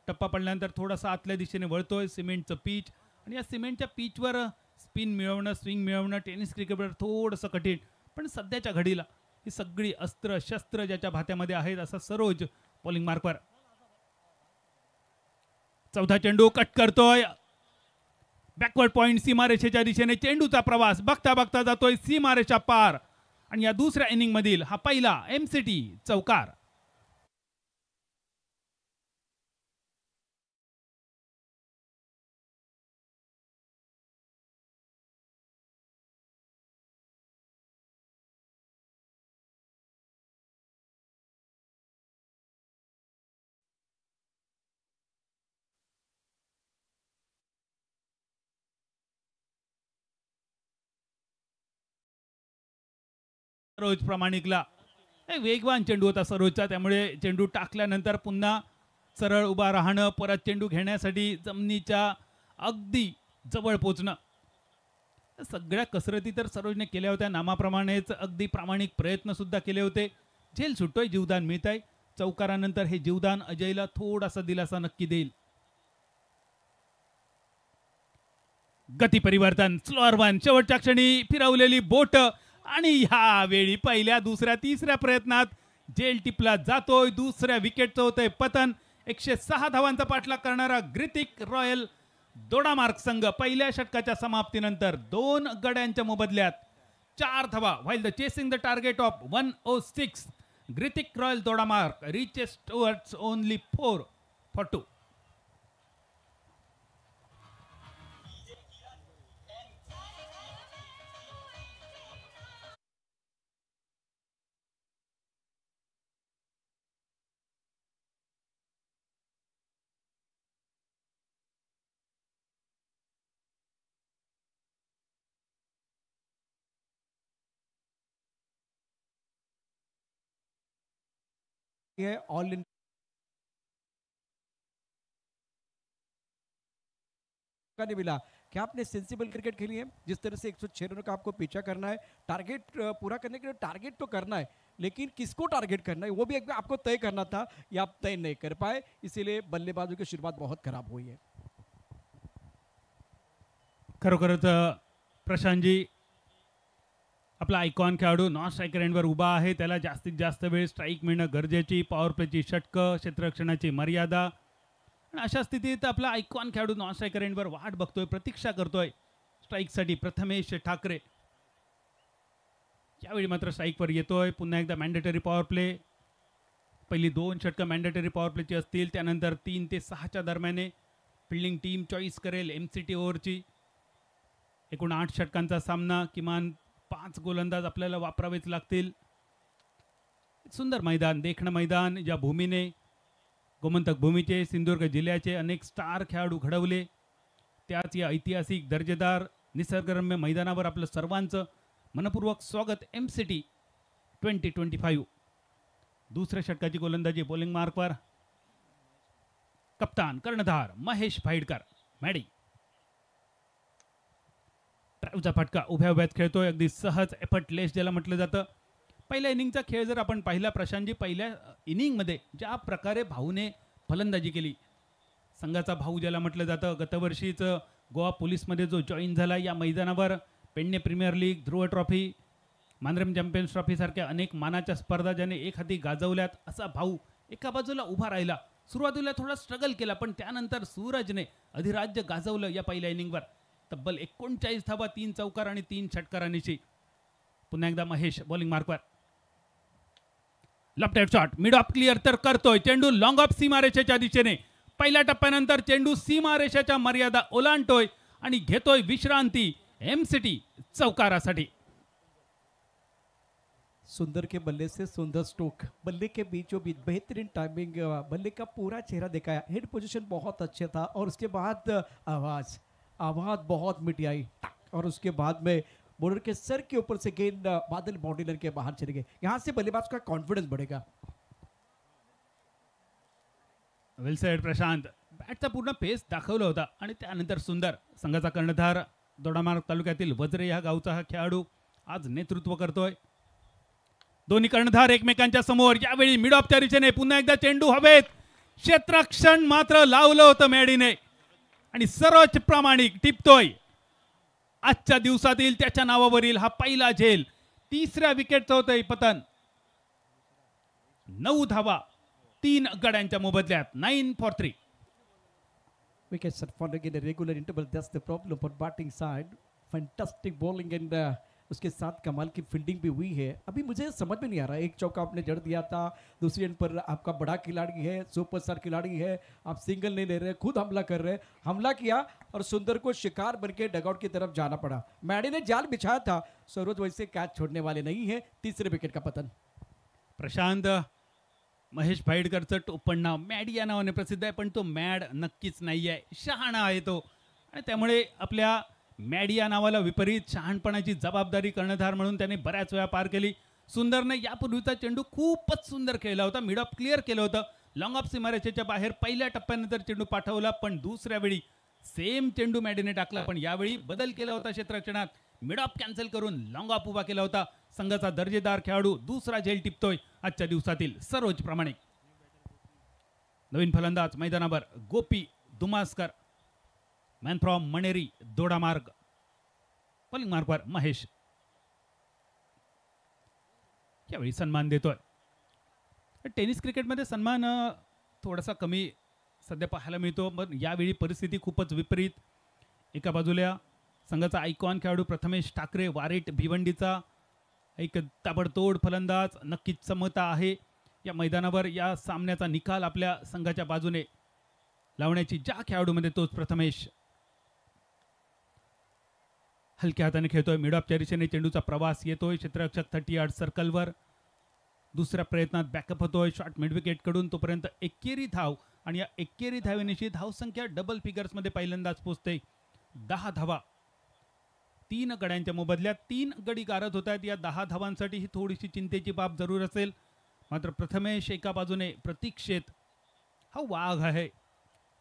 टप्पा पडल्यानंतर थोडासा आतल्या दिशेने वळतोय. सिमेंटचं पीच आणि या सिमेंटच्या पिचवर स्पिन मिळवणं, स्विंग मिळवणं टेनिस क्रिकेटवर थोडंसं कठीण. पण सध्याच्या घडीला ही सगळी अस्त्र शस्त्र ज्याच्या भात्यामध्ये आहेत असा सरोज बॉलिंग मार्कवर. चौथा चेंडू कट करतोय. बॅकवर्ड पॉइंट सीमारेषेच्या दिशेने चेंडूचा प्रवास बघता बघता जातोय सीमारेषा पार. आणि या दुसऱ्या इनिंग मधील हा पहिला MCT चौकार. सरोज प्रामाणिकला. वेगवान चेंडू होता सरोजचा, त्यामुळे चेंडू टाकल्यानंतर पुन्हा सरळ उभा राहणं, परत चेंडू घेण्यासाठी जमिनीच्या अगदी जवळ पोचणं, सगळ्या कसरती तर सरोजने केल्या होत्या. नामाप्रमाणेच अगदी प्रामाणिक प्रयत्न सुद्धा केले होते. झेल सुटतोय, जीवदान मिळत आहे. चौकारानंतर हे जीवदान अजयला थोडासा दिलासा नक्की देईल. गती परिवर्तन, स्लोअर वन, शेवटच्या क्षणी फिरवलेली बोट आणि ह्या वेळी पहिल्या दुसऱ्या तिसऱ्या प्रयत्नात जेल टिपला जातोय. दुसऱ्या विकेटचं होतंय पतन. 106 धावांचा पाठलाग करणारा ग्रितिक रॉयल दोडामार्क संघ पहिल्या षटकाच्या समाप्तीनंतर 2 गड्यांच्या मोबदल्यात 4 धावा. While the chasing the target of 106, Hrithik Royal Dodamarg reaches towards only 4 for 2. है ऑल इंडिया नहीं मिला। क्या आपने सेंसिबल क्रिकेट खेली है? जिस तरह से 106 रनों का आपको पीछा करना है, टारगेट पूरा करने के लिए टारगेट तो करना है, लेकिन किसको टारगेट करना है वो भी एक आपको तय करना था, या आप तय नहीं कर पाए, इसीलिए बल्लेबाजों की शुरुआत बहुत खराब हुई है। खरोखरच प्रशांतजी आपला आयकॉन खेळाडू नॉन स्ट्रायकर एंडवर उभा आहे. त्याला जास्तीत जास्त वेळ स्ट्राईक मिळणं गरजेची, पॉवर प्लेची षटकं, क्षेत्ररक्षणाची मर्यादा. आणि अशा स्थितीत आपला आयकॉन खेळाडू नॉन स्ट्रायकर एंडवर वाट बघतोय, प्रतीक्षा करतोय स्ट्राईकसाठी. प्रथमेश ठाकरे यावेळी मात्र स्ट्राईकवर येतोय. पुन्हा एकदा मॅन्डेटरी पॉवर प्ले. पहिली 2 षटकं मॅन्डेटरी पॉवर प्लेची असतील, त्यानंतर 3 ते 6च्या दरम्याने फिल्डिंग टीम चॉईस करेल MCT ओव्हरची. एकूण 8 षटकांचा सामना, किमान 5 गोलंदाज आपल्याला वापरावेच लागतील. सुंदर मैदान, देखणं मैदान, ज्या भूमीने गोमंतक भूमीचे, सिंधुदुर्ग जिल्ह्याचे अनेक स्टार खेळाडू घडवले, त्याच या ऐतिहासिक दर्जेदार निसर्गरम्य मैदानावर आपलं सर्वांचं मनपूर्वक स्वागत. MCT 2025. दुसऱ्या षटकाची गोलंदाजी बॉलिंग मार्कवर कप्तान कर्णधार महेश भाईडकर. मॅडी ड्राईव्हचा फटका उभ्या उभ्यात खेळतोय, अगदी सहज, एफर्टलेस ज्याला म्हटलं जातं. पहिल्या इनिंगचा खेळ जर आपण पाहिला प्रशांतजी, पहिल्या इनिंगमध्ये ज्या प्रकारे भाऊने फलंदाजी केली, संघाचा भाऊ ज्याला म्हटलं जातं, गतवर्षीच गोवा पोलीसमध्ये जो जॉईन झाला, या मैदानावर पेडणे प्रीमियर लीग, ध्रुव ट्रॉफी, मांद्रम चॅम्पियन्स ट्रॉफी सारख्या अनेक मानाच्या स्पर्धा ज्याने एक हाती गाजवल्यात, असा भाऊ एका बाजूला उभा राहिला. सुरुवातीला थोडा स्ट्रगल केला, पण त्यानंतर सूरजने अधिराज्य गाजवलं या पहिल्या इनिंगवर. तब्बल 39 धावा, 3 चौकार आणि 3 षटकारांची. पुन्हा एकदा महेश बॉलिंग मार्कवर. Left hand shot, mid off clear तर करतोय. चेंडू लॉंग ऑफ सीमारेषेच्या दिशेने. पहिल्या टप्प्यानंतर चेंडू सीमारेषेच्या मर्यादा ओलांडतोय आणि घेतोय विश्रांती MCT चौकारासाठी. सुंदर के बल्ले से सुंदर स्ट्रोक, बल्ले के बीचों बीच बेहतरीन टाइमिंग, बल्ले का पूरा चेहरा दिखाया, हेड पोजीशन बहुत अच्छा था, और उसके बाद आवाज़ बहुत मीठी आई, और उसके बाद में बॉलर के सर के ऊपर से गेंद बादल बाउंड्री लाइन के बाहर चले गए. यहाँ से बल्लेबाज का कॉन्फिडेंस बढ़ेगा. वेल सेड प्रशांत. बॅटचा पूर्ण पेस दाखवला होता आणि त्यानंतर सुंदर. संघाचा कर्णधार दोडामार्ग तालुक्यातील वज्रे या गावचा हा खेळाडू आज नेतृत्व करतोय. दोन्ही कर्णधार एकमेकांच्या समोर. यावेळी मिड ऑफच्या दिशेने पुन्हा एकदा चेंडू हवेत. क्षेत्ररक्षण मात्र लावलं होतं मॅडीने आणि सरोज प्रामाणिक टिपतोय. आजच्या दिवसातील त्याच्या नावावरील हा पहिला झेल. तिसऱ्या विकेटचं होतं पतन. 9 धावा 3 गड्यांच्या मोबदल्यात. 9 for 3. Wickets are falling in a regular interval. That's the problem for batting side. Fantastic bowling and उसके साथ कमाल की फील्डिंग भी हुई है. अभी मुझे समझ में नहीं आ रहा है, एक चौका आपने जड़ दिया था, दूसरी एंड पर आपका बड़ा खिलाड़ी है, सुपरस्टार खिलाड़ी है, आप सिंगल नहीं ले रहे, खुद हमला कर रहे. हमला किया और सुंदर को शिकार बनके डगआउट की तरफ जाना पड़ा. मैडी ने जाल बिछाया था, सरोज वैसे कैच छोड़ने वाले नहीं है. तीसरे विकेट का पतन. प्रशांत, महेश भाईडकरचं टोपण नाव मॅडी या नावाने प्रसिद्ध आहे, पण तो मॅड नक्कीच नाही आहे, शहाणा आहे तो. आणि त्यामुळे आपल्या मॅडी या नावाला विपरीत शहाणपणाची जबाबदारी कर्णधार म्हणून त्याने बऱ्याच वेळा पार केली. सुंदरने यापूर्वीचा चेंडू खूपच सुंदर खेळला होता, मिड ऑफ क्लिअर केलं होतं, लॉंग ऑफ सीमारेषेच्या बाहेर पहिल्या टप्प्यानंतर चेंडू पाठवला, पण दुसऱ्या वेळी सेम चेंडू मॅडीने टाकला, पण यावेळी बदल केला होता क्षेत्ररक्षणात, मिड ऑफ कॅन्सल करून लॉंग ऑफ उभा केला होता. संघाचा दर्जेदार खेळाडू दुसरा झेल टिपतोय आजच्या दिवसातील सरोज प्रामाणिक. नवीन फलंदाज मैदानावर Gopi Dumaskar, man from Maneri Dodamarg, bowling मार्कवर महेश. यावेळी सन्मान देतोय. टेनिस क्रिकेटमध्ये सन्मान थोडासा कमी सध्या पाहायला मिळतो, पण यावेळी परिस्थिती खूपच विपरीत. एका बाजूला संघाचा आयकॉन खेळाडू प्रथमेश ठाकरे, वारेट भिवंडीचा एक ताबडतोड फलंदाज, नक्कीच समता आहे या मैदानावर. या सामन्याचा निकाल आपल्या संघाच्या बाजूने लावण्याची ज्या खेळाडूमध्ये तोच प्रथमेश. हलक्या हाताने खेळतोय, मिड ऑफच्या दिशेने चेंडूचा प्रवास येतोय, क्षेत्ररक्षक 30 यार्ड सर्कलवर. दुसऱ्या प्रयत्नात बॅकअप होतोय शॉर्ट मिड विकेट कडून, तोपर्यंत एकेरी धाव, आणि या एकेरी धावेनिशी धावसंख्या डबल फिगर्समध्ये पहिल्यांदाच पोहोचते. 10 धावा 3 गड्यांच्या मोबदल्यात 3 गडी गारत होत आहेत. या 10 धावांसाठी ही थोडीशी चिंतेची बाब जरूर असेल, मात्र प्रथमेश एका बाजूने प्रतीक्षेत. हा वाघ आहे,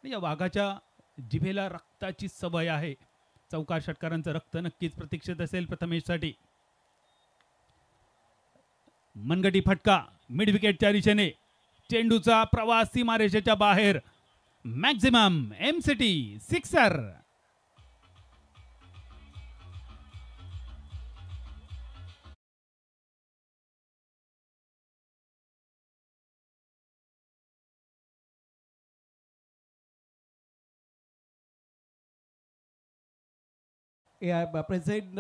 या वाघाच्या जिभेला रक्ताची सवय आहे. चौकार षटकारांचं रक्त नक्कीच प्रतीक्षेत असेल प्रथमेशसाठी. मनगटी फटका मिड विकेटच्या दिशेने, चेंडूचा प्रवास सीमारेषेच्या बाहेर, maximum MCT sixer. Present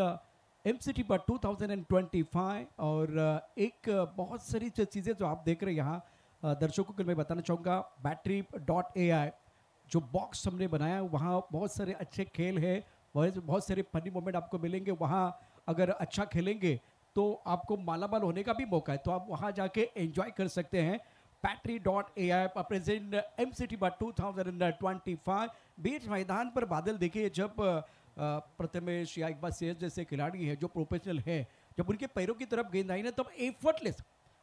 MCT पर 2025 और एक बहुत सारी चीज़ें जो आप देख रहे हैं यहाँ दर्शकों को मैं बताना चाहूँगा. Battery.ai जो बॉक्स हमने बनाया है वहाँ बहुत सारे अच्छे खेल है, बहुत सारे फनी मोमेंट आपको मिलेंगे. वहाँ अगर अच्छा खेलेंगे तो आपको मालामाल होने का भी मौका है, तो आप वहाँ जाके एंजॉय कर सकते हैं. Battery.ai प्रेजेंट MCT पर 2025. बीच मैदान पर बादल देखिए, जब प्रथमेश या इकबाल सेठ जैसे खिलाड़ी हैं जो प्रोफेशनल हैं, जब उनके पैरों की तरफ गेंद आई ना तब एफर्टलेस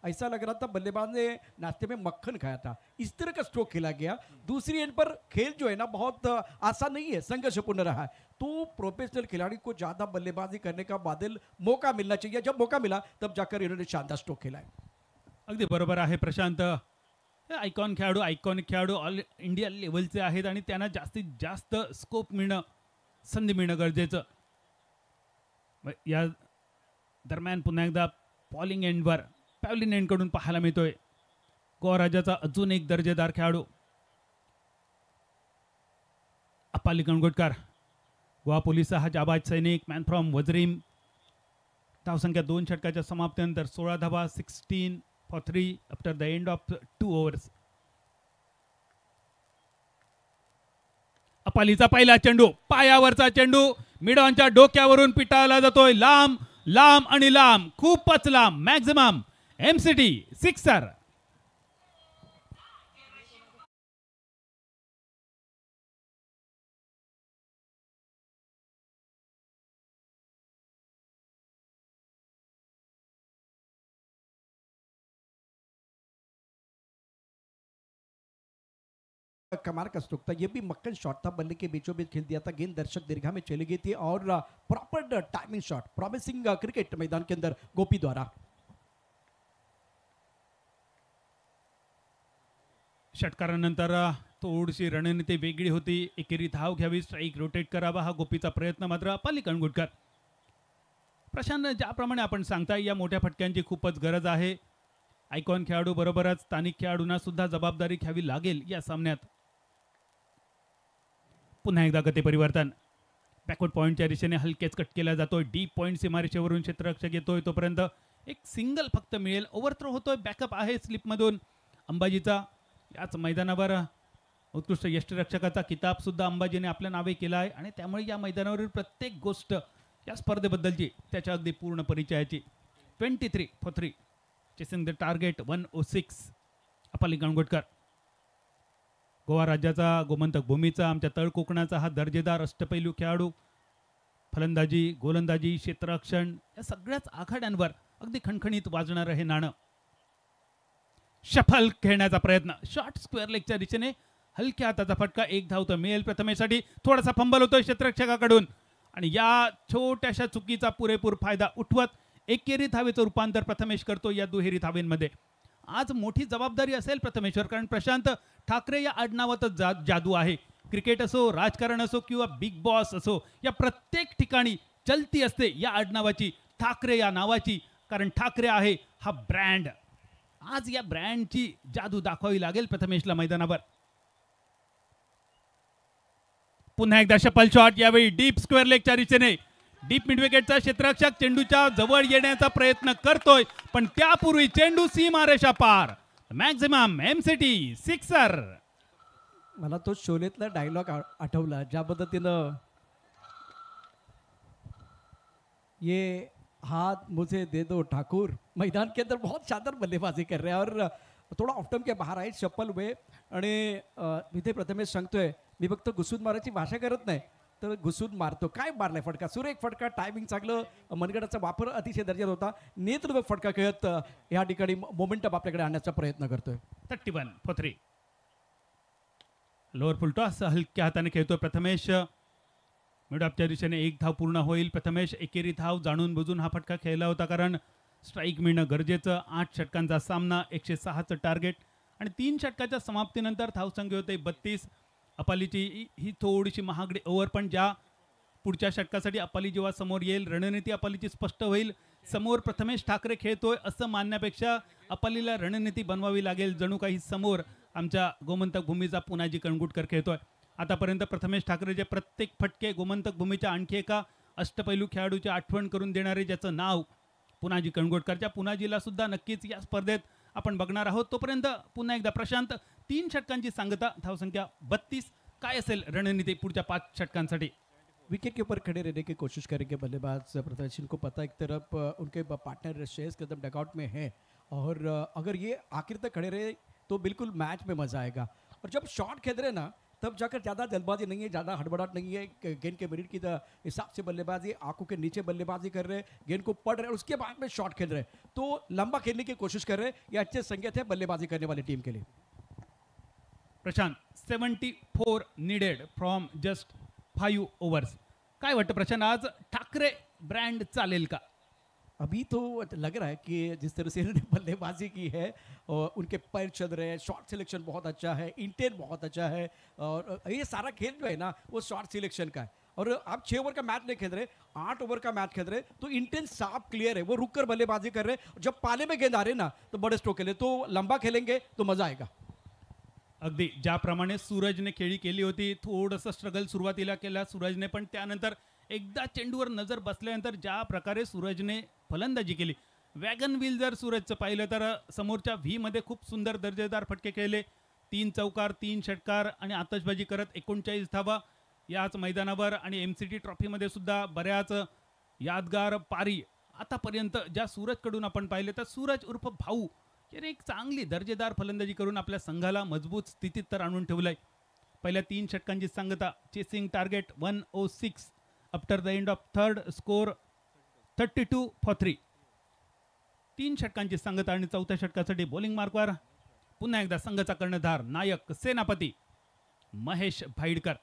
ऐसा लग रहा था बल्लेबाज ने नाश्ते में मक्खन खाया था, इस तरह का स्ट्रोक खेला गया. दूसरी एंड पर खेल जो है ना बहुत आसान नहीं है, संघर्षपूर्ण रहा है. तो प्रोफेशनल खिलाड़ी को ज़्यादा बल्लेबाजी करने का बादल मौका मिलना चाहिए. जब मौका मिला तब जाकर इन्होंने शानदार स्ट्रोक खेला है. अगदी बरोबर आहे प्रशांत. आयकॉन खेळाडू, आयकॉनिक खेळाडू ऑल इंडिया लेवलचे आहेत आणि त्यांना जास्तीत जास्त स्कोप मिळणं, संधी मिळणं गरजेचं. या दरम्यान पुन्हा एकदा पॉलिंग एंडवर पॅव्हलिन एंडकडून पाहायला मिळतोय गोवा राज्याचा अजून एक दर्जेदार खेळाडू अपाली गणगोटकर. गोवा पोलिस हा जाबाज सैनिक, मॅन फ्रॉम वजरीम. धावसंख्या 2 षटकाच्या समाप्तीनंतर 16 धावा, 16 for 3 after the end of 2 overs. अपालीचा पहिला चेंडू, पायावरचा चेंडू मिडॉनच्या डोक्यावरून पिटाळला जातोय, लांब लांब आणि लांब, खूपच लांब, मॅक्झिमम MCT सिक्सर. कमाल का स्ट्रोक था, ये भी मक्खन शॉट था, बल्ले के बीचों बीच खेल दिया था, गेंद दर्शक दीर्घा में चली गई थी और proper timing shot, promising cricket मैदान के अंदर गोपी द्वारा. षटकारानंतर थोडीशी रणनीती वेगळी होती. एकेरी धाव घ्यावी, स्ट्राईक रोटेट करावा, हा गोपीचा प्रयत्न मात्र अपाली गणगोटकर. प्रशांत, ज्याप्रमाणे आपण सांगताय या मोठ्या फटक्यांची खूपच गरज आहे. आयकॉन खेळाडू बरोबरच स्थानिक खेळाडूंना सुद्धा जबाबदारी घ्यावी लागेल या सामन्यात. पुन्हा एकदा गती परिवर्तन, बॅकवर्ड पॉईंटच्या दिशेने हलकेच कट केला जातोय, डीप पॉईंट सीमारेषेवरून क्षेत्ररक्षक येतोय, तोपर्यंत एक सिंगल फक्त मिळेल. ओव्हरथ्रो होतोय, बॅकअप आहे स्लिपमधून अंबाजीचा. याच मैदानावर उत्कृष्ट यष्टिरक्षकाचा किताब सुद्धा अंबाजीने आपल्या नावे केला आहे आणि त्यामुळे या मैदानावरील प्रत्येक गोष्ट या स्पर्धेबद्दलची त्याच्या अगदी पूर्ण परिचयाची. 23 for 3 chasing the target 106 Apali Gangotkar. Goa राज्याचा, गोमंतक भूमीचा, आमच्या तळ कोकणाचा हा दर्जेदार अष्टपैलू खेळाडू फलंदाजी, गोलंदाजी, क्षेत्ररक्षण या सगळ्याच आखाड्यांवर अगदी खणखणीत वाजणारं हे नाणं. शफल खेळण्याचा प्रयत्न, शॉर्ट स्क्वेअर लेगच्या दिशेने हलक्या हाताचा फटका, एक धाव तर मिळेल प्रथमेशसाठी. थोडासा फंबल होतोय क्षेत्ररक्षकाकडून आणि या छोट्याशा चुकीचा पुरेपूर फायदा उठवत एकेरी धावेचं रूपांतर प्रथमेश करतो या दुहेरी धावेंमध्ये. आज मोठी जबाबदारी असेल प्रथमेश्वर, कारण प्रशांत ठाकरे या आडनावातच जादू आहे. क्रिकेट असो, राजकारण असो किंवा बिग बॉस असो, या प्रत्येक ठिकाणी चलती असते या आडनावाची, ठाकरे या नावाची, कारण ठाकरे आहे हा ब्रँड. आज या ब्रँडची जादू दाखवावी लागेल प्रथमेशला मैदानावर. पुन्हा एकदा शफल शॉट, यावेळी डीप स्क्वेअर लेगच्या दिशेने. डीप मिडविकेटचा क्षेत्ररक्षक चेंडूच्या जवळ येण्याचा प्रयत्न करतोय, पण त्यापूर्वी चेंडू सीमारेषा पार. Maximum MCT sixer. मला तो शोलेतला डायलॉग आठवला, ज्या पद्धतीनं ये हाथ मुझे दे दो ठाकुर मैदान के अंदर बहुत शानदार बल्लेबाजी कर रहे हैं और थोडा ऑफ्टम के बाहेर आहे चप्पल हुए. आणि इथे प्रथमेश सांगतोय मी फक्त घुसून मारायची भाषा करत नाही, तर घुसून मारतो. काय मारलाय फटका, सुरेख फटका, टायमिंग चांगलं, मनगटाचा वापर अतिशय दर्जात होता. नेतृत्व फटका खेळत या ठिकाणी मोमेंटम आपल्याकडे आणण्याचा प्रयत्न करतोय. 31 for 3. लोअर फुल टॉस हलक्या हाताने खेळतोय प्रथमेश. मिडऑफच्या दिशेने एक धाव पूर्ण होईल. प्रथमेश एकेरी धाव जाणून बुजून हा फटका खेळला होता, कारण स्ट्राईक मिळणं गरजेचं. 8 षटकांचा सामना, 106चं टार्गेट आणि 3 षटकाच्या समाप्तीनंतर धावसंख्या होते 32. अपालीची ही थोडीशी महागडी ओव्हर, पण ज्या पुढच्या षटकासाठी अपाली जेव्हा समोर येईल, रणनीती अपालीची स्पष्ट होईल. समोर प्रथमेश ठाकरे खेळतोय असं मानण्यापेक्षा अपालीला रणनीती बनवावी लागेल. जणू काही समोर आमच्या गोमंतक भूमीचा पुनाजी कणगुटकर खेळतोय. आतापर्यंत प्रथमेश ठाकरेचे प्रत्येक फटके गोमंतक भूमीच्या आणखी एका अष्टपैलू खेळाडूची आठवण करून देणारे, ज्याचं नाव पुनाजी कणगोटकरच्या. पुनाजीला सुद्धा नक्कीच या स्पर्धेत आपण बघणार आहोत. तोपर्यंत पुन्हा एकदा प्रशांत, 3 षटकांची सांगता, धावसंख्या 32. काय असेल रणनीती पुढच्या 5 षटकांसाठी? विकेट के ऊपर खड़े रहने की कोशिश करेंगे बल्लेबाज प्रथमेश. इनको पता एक तरफ उनके पार्टनर शेष कदम डगआउट में है और अगर ये आखिर तक खड़े रहे तो बिल्कुल मैच में मजा आएगा. और जब शॉट खेल रहे ना तब जाकर ज़्यादा जल्दबाजी नहीं है, ज़्यादा हड़बड़ाहट नहीं है. गेंद के मिनट की हिसाब से बल्लेबाजी, आंखों के नीचे बल्लेबाजी कर रहे हैं, गेंद को पढ़ रहे हैं, उसके बाद में शॉट खेल रहे हैं, तो लंबा खेलने की कोशिश कर रहे हैं. ये अच्छे संकेत है बल्लेबाजी करने वाली टीम के लिए. प्रशांत, 74 नीडेड फ्रॉम जस्ट 5 ओव्हर्स. काय वाटतं प्रशांत, आज ठाकरे ब्रँड चालेल का? अभी तो लग रहा है कि जिस तरह से इन्होंने बल्लेबाजी की है और उनके पैर चल रहे हैं, शॉट सिलेक्शन बहुत अच्छा है, इंटेंट बहुत अच्छा है, और ये सारा खेल जो है ना वो शॉट सिलेक्शन का है. और आप 6 ओवर का मैच नहीं खेल रहे, 8 ओवर का मैच खेल रहे, तो इंटेंट साफ क्लियर है. वो रुक कर बल्लेबाजी कर रहे हैं. जब पाले में गेंद आ रहे ना तो बड़े स्ट्रोक खेले, तो लंबा खेलेंगे तो मजा आएगा. अगदी ज्याप्रमाणे सूरजने खेळी केली होती, थोडंसं स्ट्रगल सुरुवातीला केला सूरजने, पण त्यानंतर एकदा चेंडूवर नजर बसल्यानंतर ज्या प्रकारे सूरजने फलंदाजी केली, वॅगन व्हील जर सूरजचं पाहिलं तर समोरच्या व्ही मध्ये खूप सुंदर दर्जेदार फटके खेळले. 3 चौकार, 3 षटकार आणि आतषबाजी करत 39 धावा याच मैदानावर. आणि एमसीटी ट्रॉफीमध्ये सुद्धा बऱ्याच यादगार पारी आतापर्यंत ज्या सूरजकडून आपण पाहिले, तर सूरज उर्फ भाऊ याने एक चांगली दर्जेदार फलंदाजी करून आपल्या संघाला मजबूत स्थितीत तर आणून ठेवलंय. पहिल्या 3 षटकांची सांगता, chasing target 106 after the end of third, score 32 for 3. 3 षटकांची सांगता आणि 4थ्या षटकासाठी बॉलिंग मार्कवर पुन्हा एकदा संघाचा कर्णधार, नायक, सेनापती महेश भाईडकर.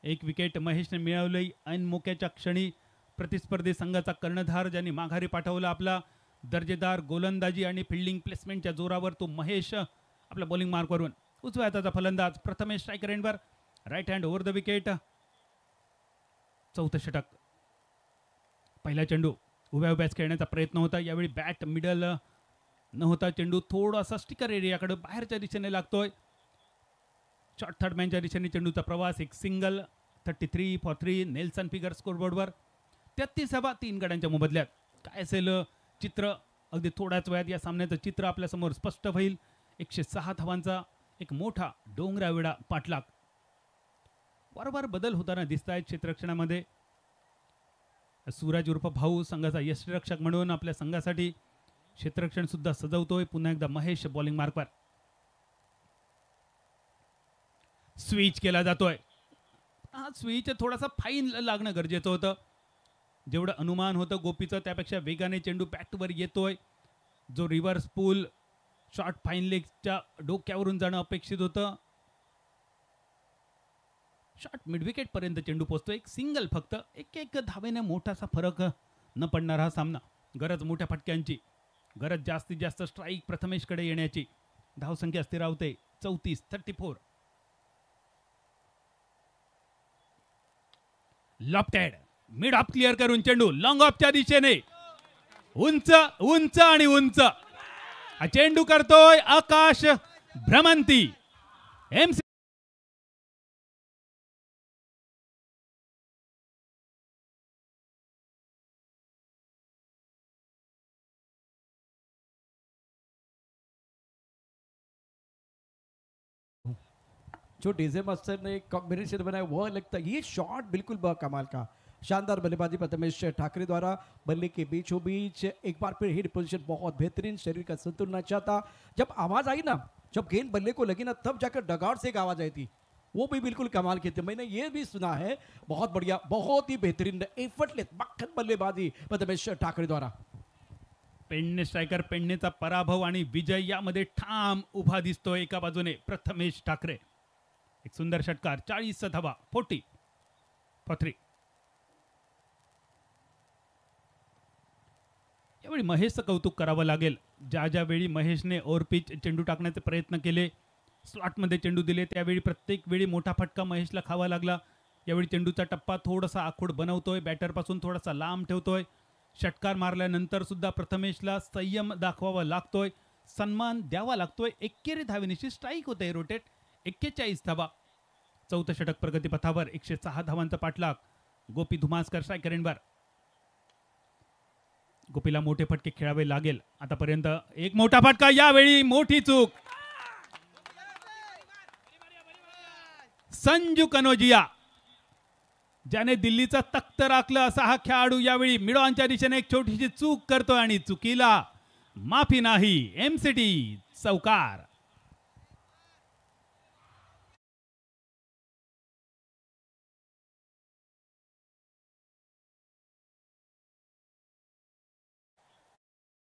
1 विकेट महेशने मिळवली ऐनमोक्याच्या क्षणी. प्रतिस्पर्धी संघाचा कर्णधार ज्यांनी माघारी पाठवला आपला दर्जेदार गोलंदाजी आणि फिल्डिंग प्लेसमेंटच्या जोरावर, तो महेश आपल्या बॉलिंग मार्कवरून. उजव्या हाताचा फलंदाज प्रथमेश स्ट्रायकर एंडवर, right hand over the wicket. 4थं षटक. पहिला चेंडू उभ्या उभ्याच खेळण्याचा प्रयत्न होता, यावेळी बॅट मिडल न होता चेंडू थोडासा स्टिकर एरियाकडे बाहेरच्या दिशेने लागतोय. शॉर्ट थर्ड मॅनच्या दिशेने चेंडूचा प्रवास, एक सिंगल. 33 for 3. नेल्सन फिगर स्कोरबोर्डवर. 33 3 गड्यांच्या मोबदल्यात. काय असेल चित्र, अगदी थोड्याच वेळात या सामन्याचं चित्र आपल्यासमोर स्पष्ट होईल. 106 धावांचा एक मोठा डोंगरावेढा पाठलाग. वारंवार बदल होताना दिसत आहेत क्षेत्ररक्षणामध्ये. सूरज उर्फ भाऊ संघाचा यष्टिरक्षक म्हणून आपल्या संघासाठी क्षेत्ररक्षण सुद्धा सजवतोय. पुन्हा एकदा महेश बॉलिंग मार्कवर. स्विच केला जातोय. हा स्विच थोडासा फाईन लागणं गरजेचं होतं. जेवढं अनुमान होतं गोपीचं त्यापेक्षा वेगाने चेंडू बॅटवर येतोय. जो रिव्हर्स पूल शॉर्ट फाईन लेगच्या डोक्यावरून जाणं अपेक्षित होतं. शॉर्ट मिडविकेट पर्यंत चेंडू पोहोचतो. एक सिंगल फक्त, एक धावेने मोठासा फरक न पडणारा हा सामना. गरज मोठ्या फटक्यांची, गरज जास्तीत जास्त स्ट्राईक प्रथमेशकडे येण्याची. धावसंख्या स्थिरावते 34-34. लॉफ्टेड मिड ऑफ क्लिअर करून चेंडू लॉंग ऑफच्या दिशेने उंच उंच आणि उंच. हा चेंडू करतोय आकाश भ्रमंती. एमसी जो डीजे मास्टर ने एक कॉम्बिनेशन बनाया वो लगता है, ये शॉट बिल्कुल कमाल का, शानदार बल्लेबाजी प्रथमेश ठाकरे द्वारा. बल्ले के बीचों बीच एक बार फिर हिट पोजीशन बहुत बेहतरीन, शरीर का संतुलन अच्छा था. जब आवाज आई ना, जब गेंद बल्ले को लगी ना, तब जाकर डगआउट से एक आवाज आई थी, वो भी बिल्कुल कमाल की थी. मैंने ये भी सुना है. बहुत बढ़िया, बहुत ही बेहतरीन एफर्टलेस मक्खन बल्लेबाजी प्रथमेश ठाकरे द्वारा. पेडणे स्ट्रायकर पेडणेचा पराभव आणि विजय यामध्ये ठाम उभा दिसतोय. एका बाजूने प्रथमेश ठाकरे, एक सुंदर षटकार, 40 धावा, 40 for 3. यावेळी महेशचं कौतुक करावं लागेल. ज्या वेळी महेशने ओव्हरपिच चेंडू टाकण्याचे प्रयत्न केले, स्लॉटमध्ये चेंडू दिले, त्यावेळी प्रत्येक वेळी मोठा फटका महेशला खावा लागला. यावेळी चेंडूचा टप्पा थोडासा आखूड बनवतोय, बॅटरपासून थोडासा लांब ठेवतोय. षटकार मारल्यानंतर सुद्धा प्रथमेशला संयम दाखवावा लागतोय, सन्मान द्यावा लागतोय. 21 धावेनिशी स्ट्राईक होते रोटेट. 41 धावा. चौथं षटक प्रगतीपथावर. 106 धावांचा पाठलाग. गोपी धुमासकर स्ट्रायकर एंडवर. गोपीला मोठे फटके खेळावे लागेल. आतापर्यंत एक मोठा फटका, यावेळी मोठी चूक. संजू कनोजिया, ज्याने दिल्लीचा तख्त राखलं असा हा खेळाडू, यावेळी मिडॉनच्या दिशेने एक छोटीशी चूक करतोय आणि चुकीला माफी नाही. एमसीटी चौकार.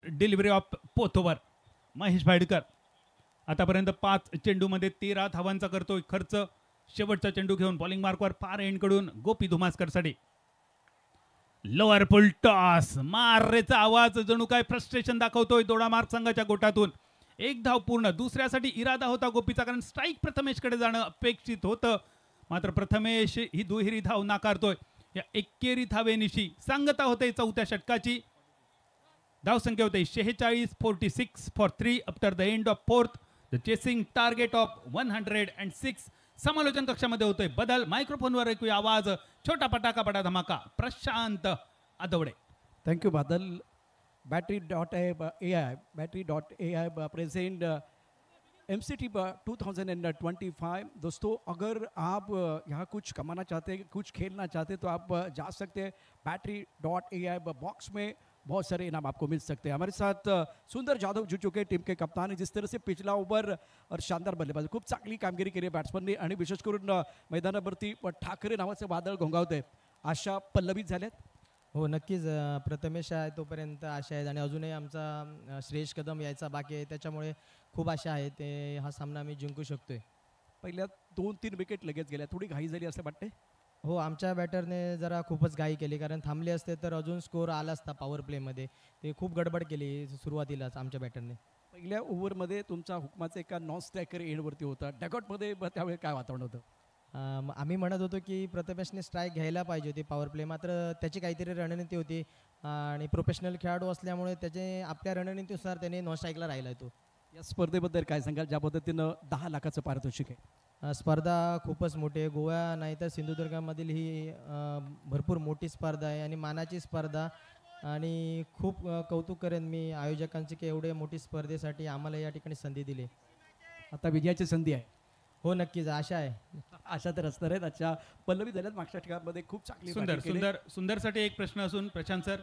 डिलिव्हरी ऑफ पोथोवर महेश भाडकर. आतापर्यंत 5 चेंडूमध्ये 13 धावांचा करतोय खर्च. शेवटचा चेंडू घेऊन बॉलिंग मार्कवर फार एंडकडून गोपी धुमासकरसाठी. लोअर फुल टॉस, मारेचा आवाज जणू काय फ्रस्ट्रेशन दाखवतोय दोडा मार्क संघाच्या गोटातून. एक धाव पूर्ण. दुसऱ्यासाठी इरादा होता गोपीचा, कारण स्ट्राईक प्रथमेशकडे जाणं अपेक्षित होतं. मात्र प्रथमेश ही दुहेरी धाव नाकारतोय. या 21 धावेनिशी सांगता होते चौथ्या षटकाची. धावसंख्या होते 46-46 for 3 after the end of 4th. The chasing target of 106. समालोचन कक्षामध्ये होतोय बदल. मायक्रोफोनवर ऐकूया आवाज. छोटा पटाका बडा धमाका, प्रशांत आदवडे. थैंक यू बादल. battery.ai present MCT 2025. दोस्तों, अगर आप यहाँ कुछ कमाना चाहते हैं, कुछ खेलना चाहते हैं, तो आप जा सकते हैं battery.ai बॉक्स में. बहुत सारे इनाम आपको मिल सकते हैं. हमारे साथ सुंदर जाधव जुड़ चुके टीम के कप्तान हैं. जिस तरह से पिछला ओव्हर और शानदार बल्लेबाजी, खूप चांगली कामगिरी केली बॅट्समनने, आणि विशेष करून मैदानावरती ठाकरे नावाचे वादळ घोंगावते. आशा पल्लवित झाल्यात. हो नक्कीच. प्रथमेश आहे तोपर्यंत आशा आहेत, आणि अजूनही आमचा श्रेयश कदम यायचा बाकी आहे, त्याच्यामुळे खूप आशा आहे ते हा सामना आम्ही जिंकू शकतोय. पहिल्या 2-3 विकेट लगेच गेल्या, थोडी घाई झाली असं वाटते. हो, आमच्या बॅटरने जरा खूपच घाई केली, कारण थांबले असते तर अजून स्कोर आला असता पॉवर प्लेमध्ये. ते खूप गडबड केली सुरुवातीलाच आमच्या बॅटरने. पहिल्या ओव्हरमध्ये तुमचा हुकमाचा एका नॉन स्ट्रायकर एंडवरती होता. डगआउटमध्ये त्यावेळी काय वातावरण होतं? आम्ही म्हणत होतो की प्रथमेशने स्ट्राईक घ्यायला पाहिजे होती पॉवर प्ले, मात्र त्याची काहीतरी रणनीती होती, आणि प्रोफेशनल खेळाडू असल्यामुळे त्याचे आपल्या रणनीतीनुसार त्याने नॉन स्ट्राईकला राहिला तो. या स्पर्धेबद्दल काय सांगाल, ज्या पद्धतीनं 10 लाखाचं पारितोषिक आहे? स्पर्धा खूपच मोठी आहे. गोवा नाही तर सिंधुदुर्गामधील ही भरपूर मोठी स्पर्धा आहे आणि मानाची स्पर्धा, आणि खूप कौतुक करेन मी आयोजकांचे की एवढे मोठी स्पर्धेसाठी आम्हाला या ठिकाणी संधी दिली. आता विजयाची संधी आहे. हो नक्कीच, आशा आहे. आशा तर असणार आहेत. अच्छा, पल्लवी झाल्यात मागच्या ठिकाणामध्ये खूप चांगली सुंदर सुंदर सुंदरसाठी एक प्रश्न असून प्रशांत सर,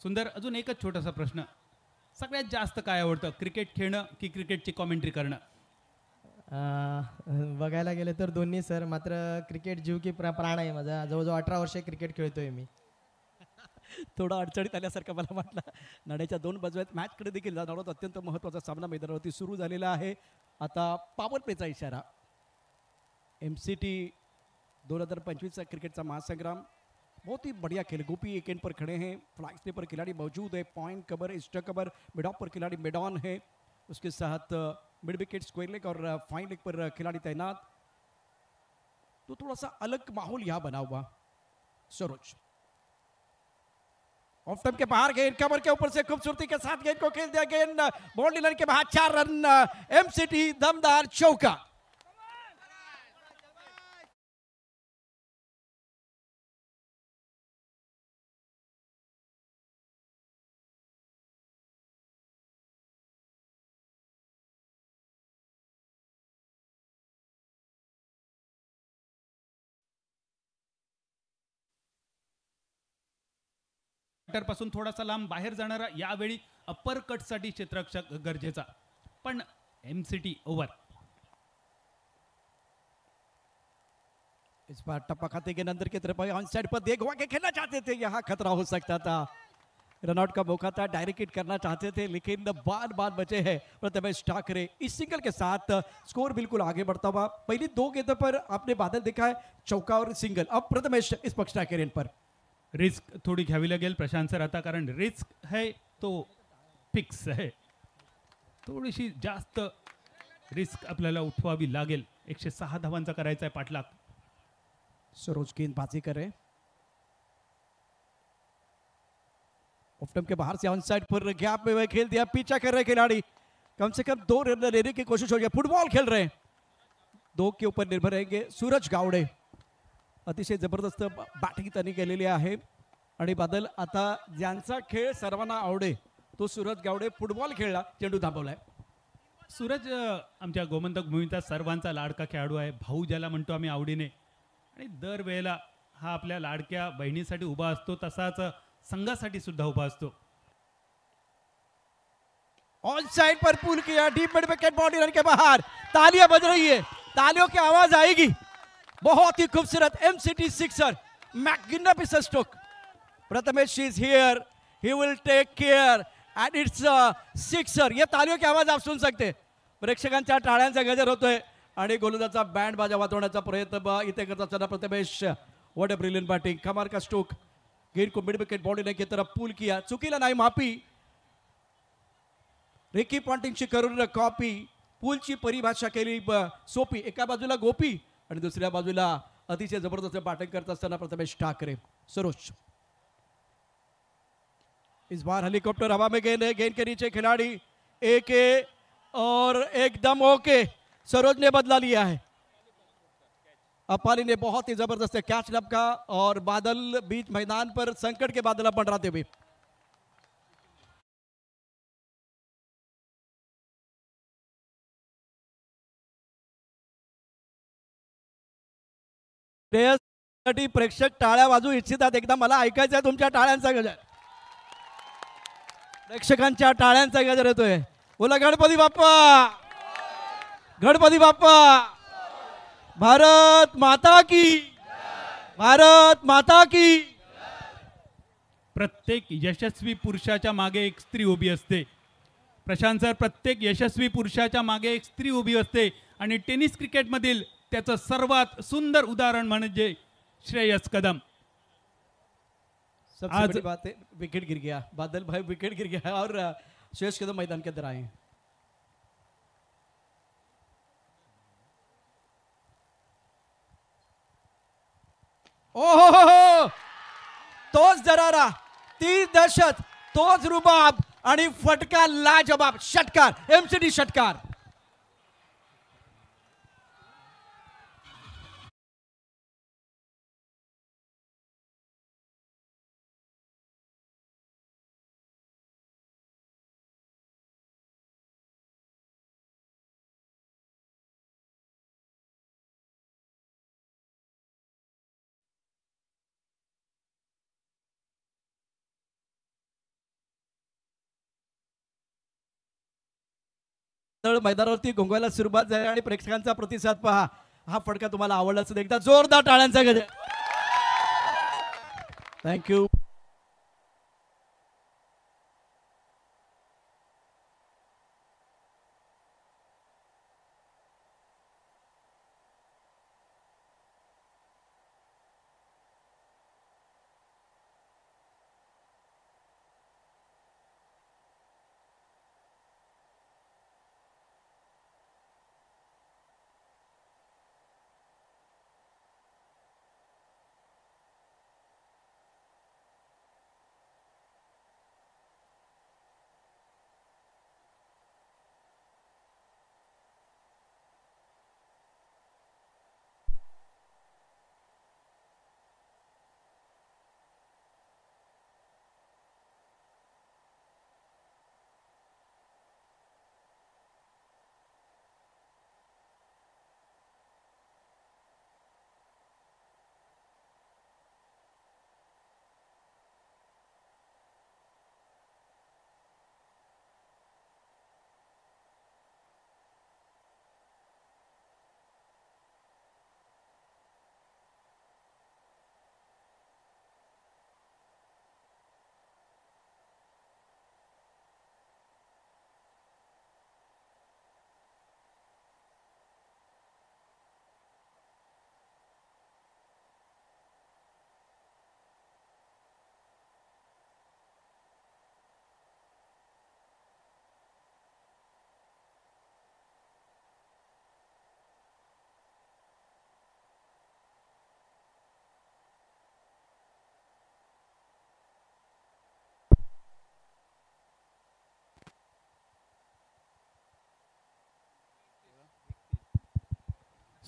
सुंदर अजून एकच छोटासा प्रश्न. सगळ्यात जास्त काय आवडतं, क्रिकेट खेळणं की क्रिकेटची कॉमेंट्री करणं? बघायला गेलं तर दोन्ही सर, मात्र क्रिकेट जीव की प्राण आहे माझा. जवळजवळ 18 वर्षे क्रिकेट खेळतोय मी. थोडा अडचणीत आल्यासारखं मला वाटलं. नाण्याच्या दोन बाजू आहेत. मॅचकडे देखील जाणार आहोत. अत्यंत महत्त्वाचा सामना मैदानावरती सुरू झालेला आहे. आता पॉवर प्लेचा इशारा. MCT 2025 क्रिकेट का महासंग्राम बहुत ही बढ़िया खेल. गोपी एक एंड पर खड़े हैं. फ्लैग स्लीपर खिलाड़ी मौजूद है. Point cover, extra cover, mid of पर खिलाड़ी मिड ऑन है. उसके साथ मिड विकेट, स्क्वायर लेग और फाइन लेग पर खिलाड़ी तैनात. तो थोड़ा सा अलग माहौल यहाँ बना हुआ. सरोज ऑफ टर्म के बाहर गेंद कवर के ऊपर से खूबसूरती के साथ गेंद को खेल दिया. गेंद बाउंड्री लाइन के बाहर 4 रन. MCT दमदार चौका. पासून थोडासा लांब बाहेर जाणारा यावेळी अप्पर कट साठी क्षेत्ररक्षक गरजेचा. पण MCT ओव्हर. इस बार टप्पा खाते के अंदर की तरफ ऑन साइड पर घुमा के खेलना चाहते थे. यहाँ खतरा हो सकता था. रनआउट का मौका था. डायरेक्ट हिट करना चाहते थे लेकिन बार बार बचे हैं प्रथमेश ठाकरे. इस सिंगल के साथ स्कोर बिल्कुल आगे बढ़ता हुआ. पहली 2 गेंदों पर आपने बादल देखा है, चौका और सिंगल. अब प्रथमेश इस पक्ष के एंड पर रिस्क थोडी घ्यावी लागेल प्रशांत सर आता, कारण रिस्क है तो फिक्स है. थोडीशी जास्त रिस्क आपल्याला उठवावी लागेल. 106 धावांचा करायचा आहे पाठलाग. सरोज गेंदबाजी कर रहे. ऑफ टर्म के बाहर से ऑन साइड पर गैप में खेल दिया. पीछा कर रहे खिलाड़ी. कम से कम 2 रन लेने की कोशिश हो रही है. फुटबॉल खेल रहे हैं. 2 के ऊपर निर्भर रहेंगे. सूरज गावडे अतिशय जबरदस्त बॅटिंग त्यांनी केलेली आहे. आणि बादल आता ज्यांचा खेळ सर्वांना आवडे तो सूरज गावडे फुटबॉल खेळला, चेंडू थांबवलाय. सूरज आमच्या गोमंतक भूमीचा सर्वांचा लाडका खेळाडू आहे. भाऊ ज्याला म्हणतो आम्ही आवडीने, आणि दर वेळेला हा आपल्या लाडक्या बहिणीसाठी उभा असतो, तसाच संघासाठी सुद्धा उभा असतो. ऑन साइड पर पुल किया. Deep mid wicket, boundary line के बाहर. तालियां बज रही है. तालियों की आवाज आएगी. बहुत ही खूबसूरत MCT sixer. Magnificent stroke. Prathamesh is here. He will take care and it's sixer. ये तालियों की आवाज आप सुन सकते. प्रेक्षकांच्या टाळ्यांचा गजर होतोय आणि गोलंदाजा बँड बाजा वाजवण्याचा प्रयत्न इथे करत असताना Prathamesh. What a brilliant batting. कमाल का स्ट्रोक. गेंद को मिड विकेट बाउंड्री लाइन की तरफ पुल किया. चुकीला नाही माफी. रिकी पॉन्टिंगची करून कॉपी. पुलची परिभाषा केली सोपी. एका बाजूला गोपी आणि दुसऱ्या बाजूला अतिशय जबरदस्त बॅटिंग करत असताना प्रथमेश ठाकरे. सरोज इस बार हेलीकॉप्टर हवा में गेंद है. गेंद के नीचे खिलाड़ी एक और एकदम ओके. सरोज ने बदला लिया है. अपाली ने बहुत ही जबरदस्त कैच लपका और बादल बीच मैदान पर संकट के बादल मंडराते हुए. प्रेक्षक टाळ्या वाजवू इच्छितात. एकदा मला ऐकायचं आहे तुमच्या टाळ्यांचा गजर. प्रेक्षकांच्या टाळ्यांचा गजर येतोय. बोला गणपती बाप्पा. गणपती बाप्पा. भारत माता की. भारत माता की. प्रत्येक यशस्वी पुरुषाच्या मागे एक स्त्री उभी असते. प्रशांत सर, प्रत्येक यशस्वी पुरुषाच्या मागे एक स्त्री उभी असते, आणि टेनिस क्रिकेटमधील त्याचं सर्वात सुंदर उदाहरण म्हणजे श्रेयस कदम. सबसे बड़ी बात है विकेट गिर गया. बादल भाई विकेट गिर गया और श्रेयस कदम मैदान के अंदर आए. ओहो, तोच दरारा, ती दहशत, तोच रुबाब आणि फटका लाजवाब. षटकार. MCT षटकार. मैदानावरती घोंगायला सुरुवात झाली आणि प्रेक्षकांचा प्रतिसाद पहा. हा फटका तुम्हाला आवडला असेल. एकदा जोरदार टाळ्यांचा गजर. थँक्यू.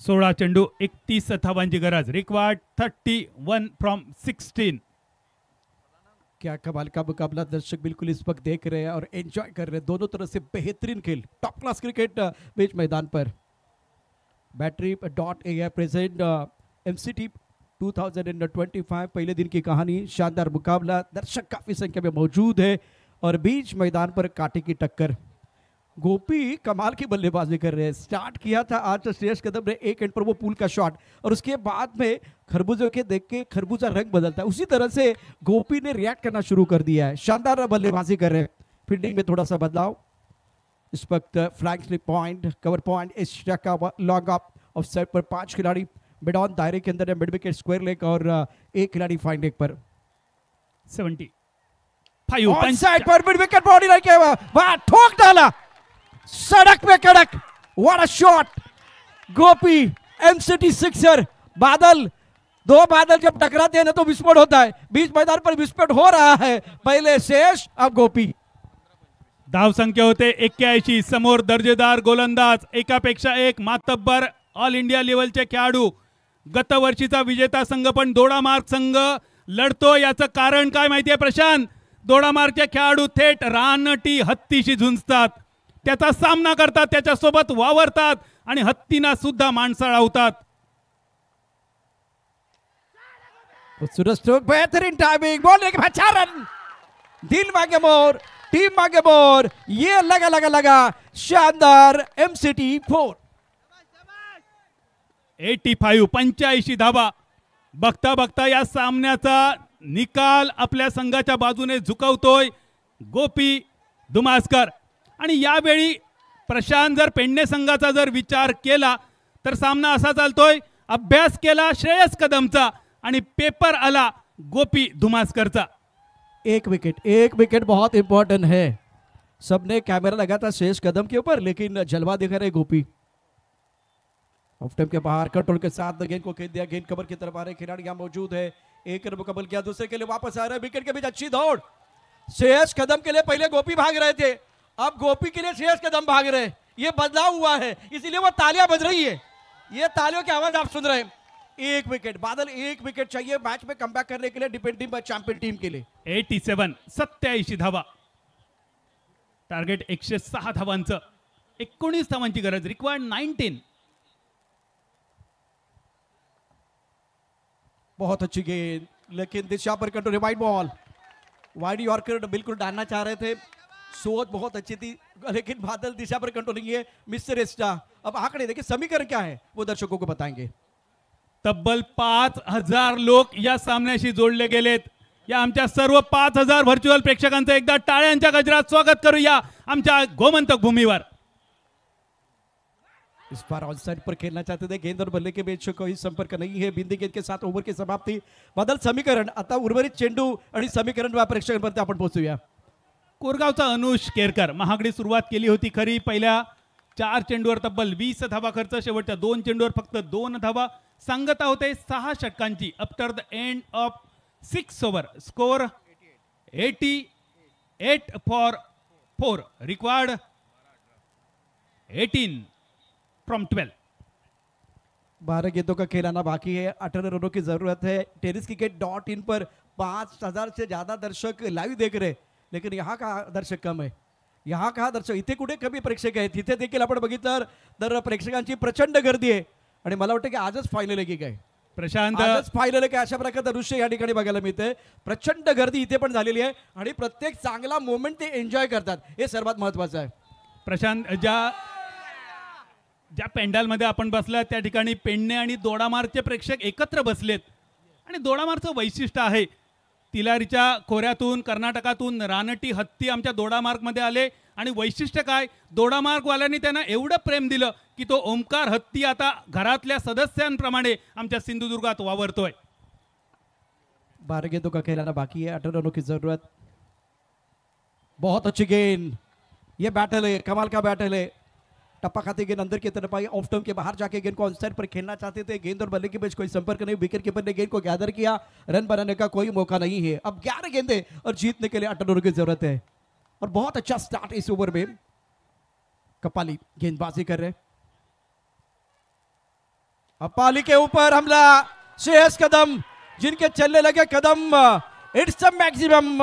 16 चेंडू 31 धावांची गरज. Required 31 from 16. क्या कमाल का मुकाबला दर्शक बिल्कुल इस वक्त देख रहे हैं और एंजॉय कर रहे हैं. दोनों तरफ से बेहतरीन खेल, टॉप क्लास क्रिकेट बीच मैदान पर. Battery dot A present MCT 2025 पहले दिन की कहानी. शानदार मुकाबला, दर्शक काफी संख्या में मौजूद है और बीच मैदान पर कांटे की टक्कर. गोपी कमाल की बल्लेबाजी कर रहे हैं. स्टार्ट किया था आज श्रेयस कदम ने एक एंड पर वो पुल का शॉट, और उसके बाद में खरबूजों के देख के खरबूजा रंग बदलता है, उसी तरह से गोपी ने रिएक्ट करना शुरू कर दिया है. शानदार बल्लेबाजी कर रहे हैं. फील्डिंग में थोड़ा सा बदलाव. इस वक्त flag slip point, cover point, Asia का लॉन्ग ऑफ ऑफ साइड पर 5 खिलाड़ी मिड ऑन दायरे के अंदर है, मिड विकेट स्क्वायर लेग और एक खिलाड़ी फाइन लेग पर. 75 ऑन साइड पर मिड विकेट बॉडी लाइन के वाह ठोक डाला सड़क पे कड़क. What a shot. Gopi MCT sixer. बादल, दो बादल जब टकराते हैं ना तो विस्फोट होता है. बीच मैदान पर विस्फोट हो रहा है. पहले शेष, अब गोपी. धाव संख्या होते 81. समोर दर्जेदार गोलंदाज, एकापेक्षा एक मातब्बर ऑल इंडिया लेवलचे खेळाडू. गतवर्षीचा विजेता संघ पण दोडामार्ग संघ लढतो. याचं कारण काय माहितीये प्रशांत? दोडामार्गचे खेळाडू थेट रानटी हत्तीशी झुंजतात, त्याचा सामना करतात, त्याच्यासोबत वावरतात आणि हत्तींना सुद्धा माणसाळवतात. खूबसूरत स्ट्रोक, बेहतरीन टाइमिंग, बॉल के बाद 4 रन. दिल मांगे मोर, टीम मांगे मोर. ये लगा लगा लगा. शानदार MCT 4. 85 धावा. बघता बघता या सामन्याचा निकाल आपल्या संघाच्या बाजूने झुकवतोय गोपी दुमासकर. आणि यावेळी प्रशांत जर पेडणे संघाचा जर विचार केला तर सामना असा चालतोय. अभ्यास केला श्रेयस कदमचा आणि पेपर आला गोपी दुमासकरचा. एक विकेट बहुत इंपॉर्टेंट है. सबने कैमरा लगा था शेष कदम के ऊपर, लेकिन जलवा दिखा रहे गोपी. ऑफ टाइम के बाहर कंट्रोल के साथ गेंद को खेल दिया. गेंद कवर की तरफ आ रहे खिलाड़ी यहाँ मौजूद है. एक रन मुकम्मल किया, दूसरे के लिए वापस आ रहे. विकेट के बीच अच्छी दौड़. शेष कदम के लिए पहले गोपी भाग रहे थे, अब गोपी के लिए शेष कदम भाग रहे. ये बदलाव हुआ है, इसीलिए वो तालियां बज रही है. ये तालियों की आवाज आप सुन रहे हैं. एक विकेट बादल, एक विकेट चाहिए मैच में कमबैक करने के लिए डिफेंडिंग चैंपियन टीम के लिए. 87 धावा. टार्गेट 106 धावांचं. 19 धावांची गरज. रिक्वायर्ड 19. बहुत अच्छी गेंद, लेकिन दिशा पर control. Wide ball, wide yorker बिल्कुल डालना चाह रहे थे. सोच बहुत अच्छी थी, लेकिन बादल दिशा पर कंट्रोल नहीं है. मिस्टर एस्टा. अब आंकड़े देखिए, समीकरण क्या है वो दर्शकों को बताएंगे. तब्बल 5000 लोक या सामन्याशी जोडले गेलेत. या आमच्या सर्व 5000 व्हर्च्युअल प्रेक्षकांचं एकदा टाळ्यांच्या गजरात स्वागत करूया आमच्या गोमंतक भूमीवर. इस बार ऑन साइड पर खेलना चाहते थे. गेंद और बल्ले के बीच कोई संपर्क नहीं है. बिंदी गेंद के साथ ओव्हर की समाप्ती. बदल समीकरण. आता उर्वरित चेंडू आणि समीकरण प्रेक्षकांपर्यंत आपण पोहोचूया. कोरगावचा अनुष केरकर महागडी सुरुवात केली होती खरी. पहिल्या 4 चेंडूवर तब्बल 20 धावा खर्च. शेवटच्या 2 चेंडूवर फक्त 2 धावा. सांगता होते 6 षटकांची. After the end of 6 over score 88 for 4. Required 18 from 12. 12 गेंदों का खेलाना बाकी है. 18 रनों की जरूरत है. tenniscricket.in पर 5000 से ज्यादा दर्शक लाईव्ह देख रहे, लेकिन यहाँ का दर्शक कम आहे. यहाँ का दर्शक, इथे कुठे कमी प्रेक्षक आहेत, तिथे देखील आपण बघितलं तर प्रेक्षकांची प्रचंड गर्दी आहे. आणि मला वाटतं की आजच फायनल आहे की काय प्रशांत, आजच फायनल आहे की अशा प्रकारचं दृश्य या ठिकाणी बघायला मिळते. प्रचंड गर्दी इथे पण झालेली आहे आणि प्रत्येक चांगला मोमेंट ते एन्जॉय करतात, हे सर्वात महत्त्वाचं आहे. प्रशांत, ज्या पेंडालमध्ये आपण बसला त्या ठिकाणी पेडणे आणि दोडामार्गचे प्रेक्षक एकत्र बसलेत. आणि दोडामार्गचं वैशिष्ट्य आहे, तिलारीच्या खोऱ्यातून कर्नाटकातून रानटी हत्ती आमच्या दोडामार्गमध्ये आले. आणि वैशिष्ट्य काय, दोडामार्गवाल्यांनी त्यांना एवढं प्रेम दिलं की तो ओमकार हत्ती आता घरातल्या सदस्यांप्रमाणे आमच्या सिंधुदुर्गात वावरतोय. 12 गेंदों का खेलाना बाकी है. 18 रनों की जरूरत. बहुत अच्छी गेंद. ये बैटल है, कमाल का बैटल है. टप्पा खाते गेंद अंदर की तरफ आई. ऑफ टर्म के बाहर जाके गेंद को ऑन साइड पर खेलना चाहते थे. गेंद और बल्ले के बीच कोई संपर्क नहीं. विकेट कीपर ने गेंद को गैदर किया. रन बनाने का कोई मौका नहीं है. अब 11 गेंदे और जीतने के लिए 18 रनों की जरूरत है. और बहुत अच्छा स्टार्ट इस ओवर में. कपाली गेंदबाजी कर रहे. अपाली के ऊपर हमला, श्रेयस कदम जिनके चलने लगे कदम, it's a maximum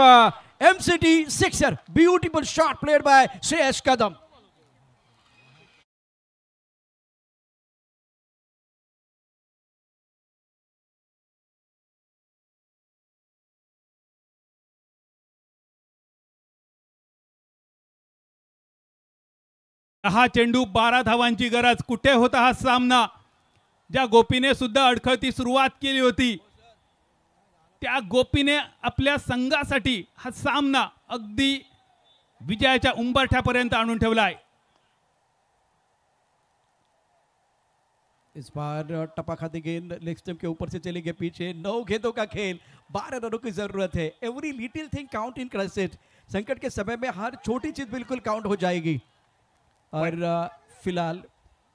MCT sixer, beautiful shot played by Shreyas Kadam. हा चेंडू 12 धावांची गरज, कुठे होता हा सामना? ज्या गोपीने सुद्धा अडखळती सुरुवात केली होती त्या गोपीने आपल्या संघासाठी हा सामना अगदी विजयाच्या उंबरठ्यापर्यंत आणून ठेवलाय। इस बार टपा खाती गेंद लेग स्टंप के ऊपर से चली गई पीछे। 9 गेंदों का खेल, 12 रनों की जरूरत है। Every little thing count in cricket. संकट के समय में हर छोटी चीज बिल्कुल काउंट हो जाएगी। और फिलहाल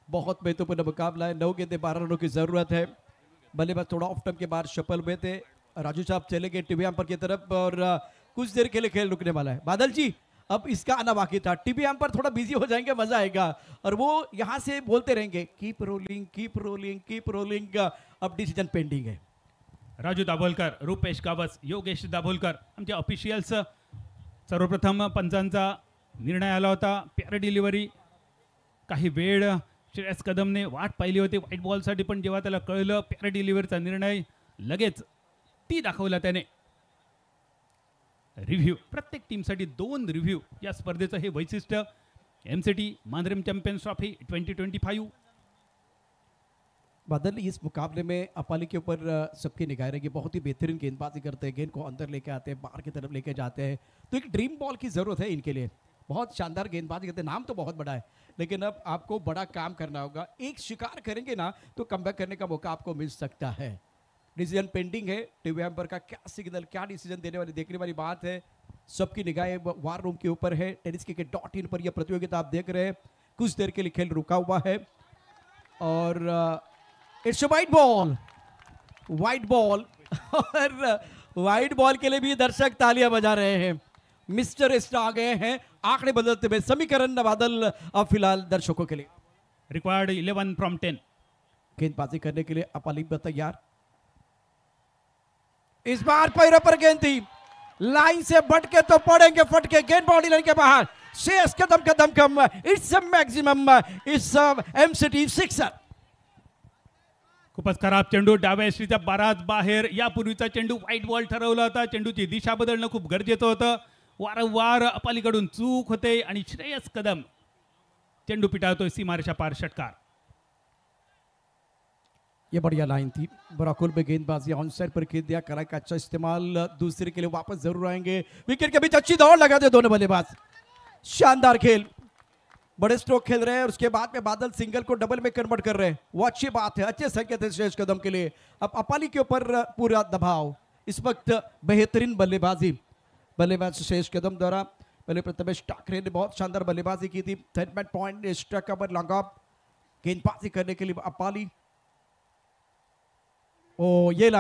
बहुत महत्वपूर्ण मुकाबला है। 9 गेंदें 12 रनों की जरूरत है। बल्लेबाज थोड़ा ऑफ टर्म के बाद शफल हुए थे। राजू साहब चले गए टीवी एम्पर की तरफ और कुछ देर के लिए खेल रुकने वाला है। बादल जी, अब इसका आना बाकी था। टीवी एम्पर थोड़ा बिजी हो जाएंगे, मजा आएगा और वो यहाँ से बोलते रहेंगे keep rolling keep rolling keep rolling. अब डिसीजन पेंडिंग है। राजू दाभोलकर, रुपेश कावस, योगेश दाभोलकर आमचे ऑफिशियल्स। सर्वप्रथम पंचांचा निर्णय आला होता प्यार डिलिव्हरी। काही वेळ श्रेयस कदमने वाट पाहिली होती व्हाईट बॉलसाठी, पण जेव्हा त्याला कळलं प्यार डिलिव्हरीचा निर्णय लगेच ती दाखवला त्याने। रिव्ह्यू, प्रत्येक टीमसाठी 2 रिव्ह्यू या स्पर्धेचं हे वैशिष्ट्य। MCT Mandrem champions trophy 2025। बादल, इस मुकाबले में अपाली के ऊपर सबकी निगाह रहेगी। बहुत ही बेहतरीन गेंदबाजी करते हैं, गेंद को अंदर लेके आते हैं, बाहर की तरफ लेके जाते हैं। तो एक ड्रीम बॉल की जरूरत है इनके लिए। बहुत शानदार गेंदबाजी करते हैं, नाम तो बहुत बड़ा है, लेकिन अब आपको बड़ा काम करना होगा। एक शिकार करेंगे ना तो कमबैक करने का मौका आपको मिल सकता है। डिसीजन पेंडिंग है। टीवी एम्पर का क्या सिग्नल, क्या डिसीजन देने वाली, देखने वाली बात है। सबकी निगाहें वार रूम के ऊपर है। टेनिस क्रिकेट.in पर यह प्रतियोगिता आप देख रहे हैं। कुछ देर के लिए खेल रुका हुआ है और it's white ball, white ball और वाइट बॉल के लिए भी दर्शक तालियां बजा रहे हैं। मिस्टर स्टार आ गए हैं आंकड़े बदलते हुए। समीकरण बादल अब फिलहाल दर्शकों के लिए रिक्वायर्ड 11 फ्रॉम 10। गेंदबाजी करने के लिए अपाली तैयार। इस बार पैरों पर गेंद थी, लाइन से भटके तो पड़ेंगे फटके। गेंद बाउंड्री लाइन के बाहर, शेष कदम कम। It's maximum, it's MCT sixer. खूपच खराब चेंडू, डाव्या यष्टीच्या बराच बाहेर। यापूर्वीचा चेंडू व्हाईट बॉल ठरवला होता। चेंडूची दिशा बदलणं खूप गरजेचं होतं। वारंवार अपालीकडून चूक होते आणि श्रेयस कदम चेंडू पिटाळतोय सीमारेषा पार षटकार। ये बढ़िया लाइन थी। बराकुल में गेंदबाजी ऑन साइड पर खेल दिया, करा का अच्छा इस्तेमाल। दूसरे के लिए वापस जरूर आएंगे। विकेट के बीच अच्छी दौड़ लगाते दोनों बल्लेबाज। शानदार खेल, बड़े स्ट्रोक खेल रहे हैं और उसके बाद में बादल सिंगल को डबल में कन्वर्ट कर रहे हैं। वो अच्छी बात है, अच्छे संकेत है श्रेयस कदम के लिए। अब अपाली के ऊपर पूरा दबाव। इस वक्त बेहतरीन बल्लेबाजी बल्लेबाज श्रेयस कदम द्वारा। पहले प्रथमेश ठाकरे ने बहुत शानदार बल्लेबाजी की थी। थर्ड पॉइंट स्ट्राइक पर लॉन्ग ऑफ गेंदबाजी करने के लिए अपाली। ओ ये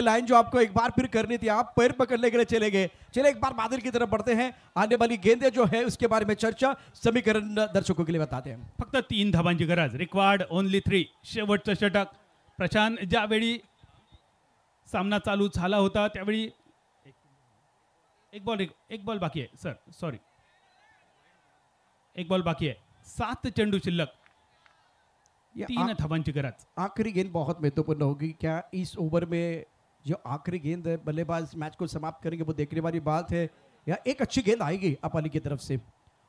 लाइन जो आपको एक बार फिर करनी थी, आप पैर पकड़ने के लिए चले गए। चले एक बार बादल की तरफ बढ़ते हैं। आने वाली गेंदें जो है उसके बारे में चर्चा, समीकरण दर्शकों के लिए बताते हैं। फक्त 3 धावांची गरज, रिक्वायर्ड ओनली 3। शेवटचं षटक। प्रशांत ज्यावेळी सामना चालू झाला होता त्यावेळी एक बॉल बाकी आहे सर, सॉरी, एक बॉल बाकी है। 7 चेंडू शिल्लक, 3 धावांची गरज। आखिरी गेंद बहुत महत्वपूर्ण होगी। क्या इस ओवर में जो आखिरी गेंद है बल्लेबाज मैच को समाप्त करेंगे, वो देखने वाली बात है। या एक अच्छी गेंद आएगी अपाली की तरफ से।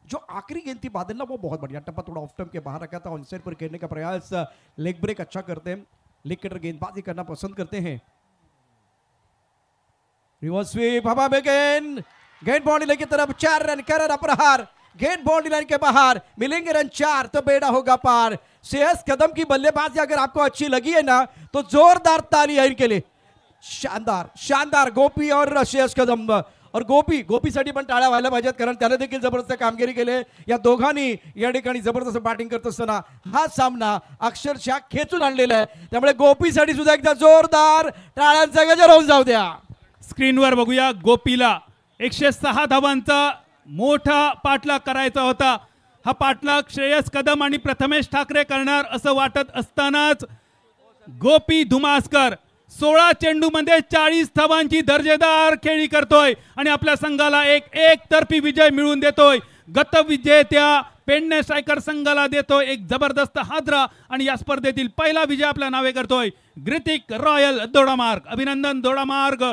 जो आखिरी गेंद थी बादल ना, वो बहुत बढ़िया। टप्पा थोड़ा ऑफ टर्म के बाहर रखा था, ऑन साइड पर खेलने का प्रयास। लेग ब्रेक अच्छा करते हैं, लेग कटर गेंदबाजी करना पसंद करते हैं। रिवर्स स्वीप, हवा में गेंद बाउंड्री लाइन की तरफ। 4 रन कर प्रहार। गेंद बाउंड्री लाइन के बाहर, मिलेंगे रन 4 तो बेड़ा होगा पार। श्रेयस कदम की बल्लेबाजी अगर आपको अच्छी लगी है ना तो जोरदार ताली है इनके लिए। शानदार गोपी और श्रेयस कदम। और गोपीसाठी पण टाळ्या व्हायला पाहिजेत, कारण त्याने देखील जबरदस्त कामगिरी केली। या दोघांनी या ठिकाणी जबरदस्त बॅटिंग करत असताना हा सामना अक्षरशः खेचून आणलेला आहे। त्यामुळे गोपीसाठी सुद्धा एकदा जोरदार टाळ्यांचा गजर होऊन जाऊ द्या। स्क्रीनवर बघूया, गोपीला 106 धावांचा मोठा पाठलाग करायचा होता। हा पाठलाग श्रेयस कदम आणि प्रथमेश ठाकरे करणार असं वाटत असतानाच गोपी धुमासकर 16 चेंडूमध्ये 40 धावांची दर्जेदार खेळी करतोय आणि आपल्या संघाला एक तर्फी विजय मिळवून देतोय. गतविजेत्या पेडणे स्ट्रायकर संघाला देतोय एक जबरदस्त हादरा आणि या स्पर्धेतील पहिला विजय आपल्या नावे करतोय ग्रितिक रॉयल दोडामार्ग. अभिनंदन Dodamarg.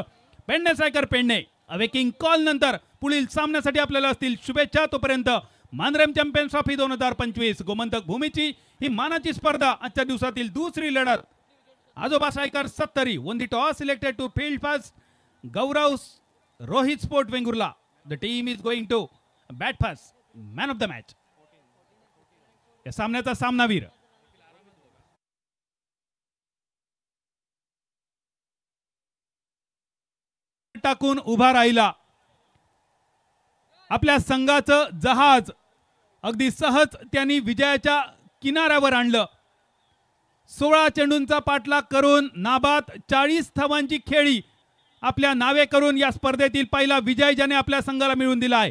Pedne striker Pedne awakening call नंतर पुढील सामन्यासाठी आपल्याला असतील शुभेच्छा. तोपर्यंत मानरेम चॅम्पियन्स ट्रॉफी 2025 गोमंतक भूमीची ही मानाची स्पर्धा आजच्या दिवसातील दुसरी लढत. Ajoba striker 70 won the toss selected to field first. Gaurav Rohit sport Vengurla the team is going to bat first. Man of the match या सामन्याचा सामनावीर टाकून उभा राहिला. आपल्या संघाचं जहाज अगदी सहज त्यांनी विजयाच्या किनाऱ्यावर आणलं. 16 चेंडूंचा पाठलाग करून नाबाद 40 धावांची खेळी आपल्या नावे करून या स्पर्धेतील पहिला विजय ज्याने आपल्या संघाला मिळवून दिला आहे.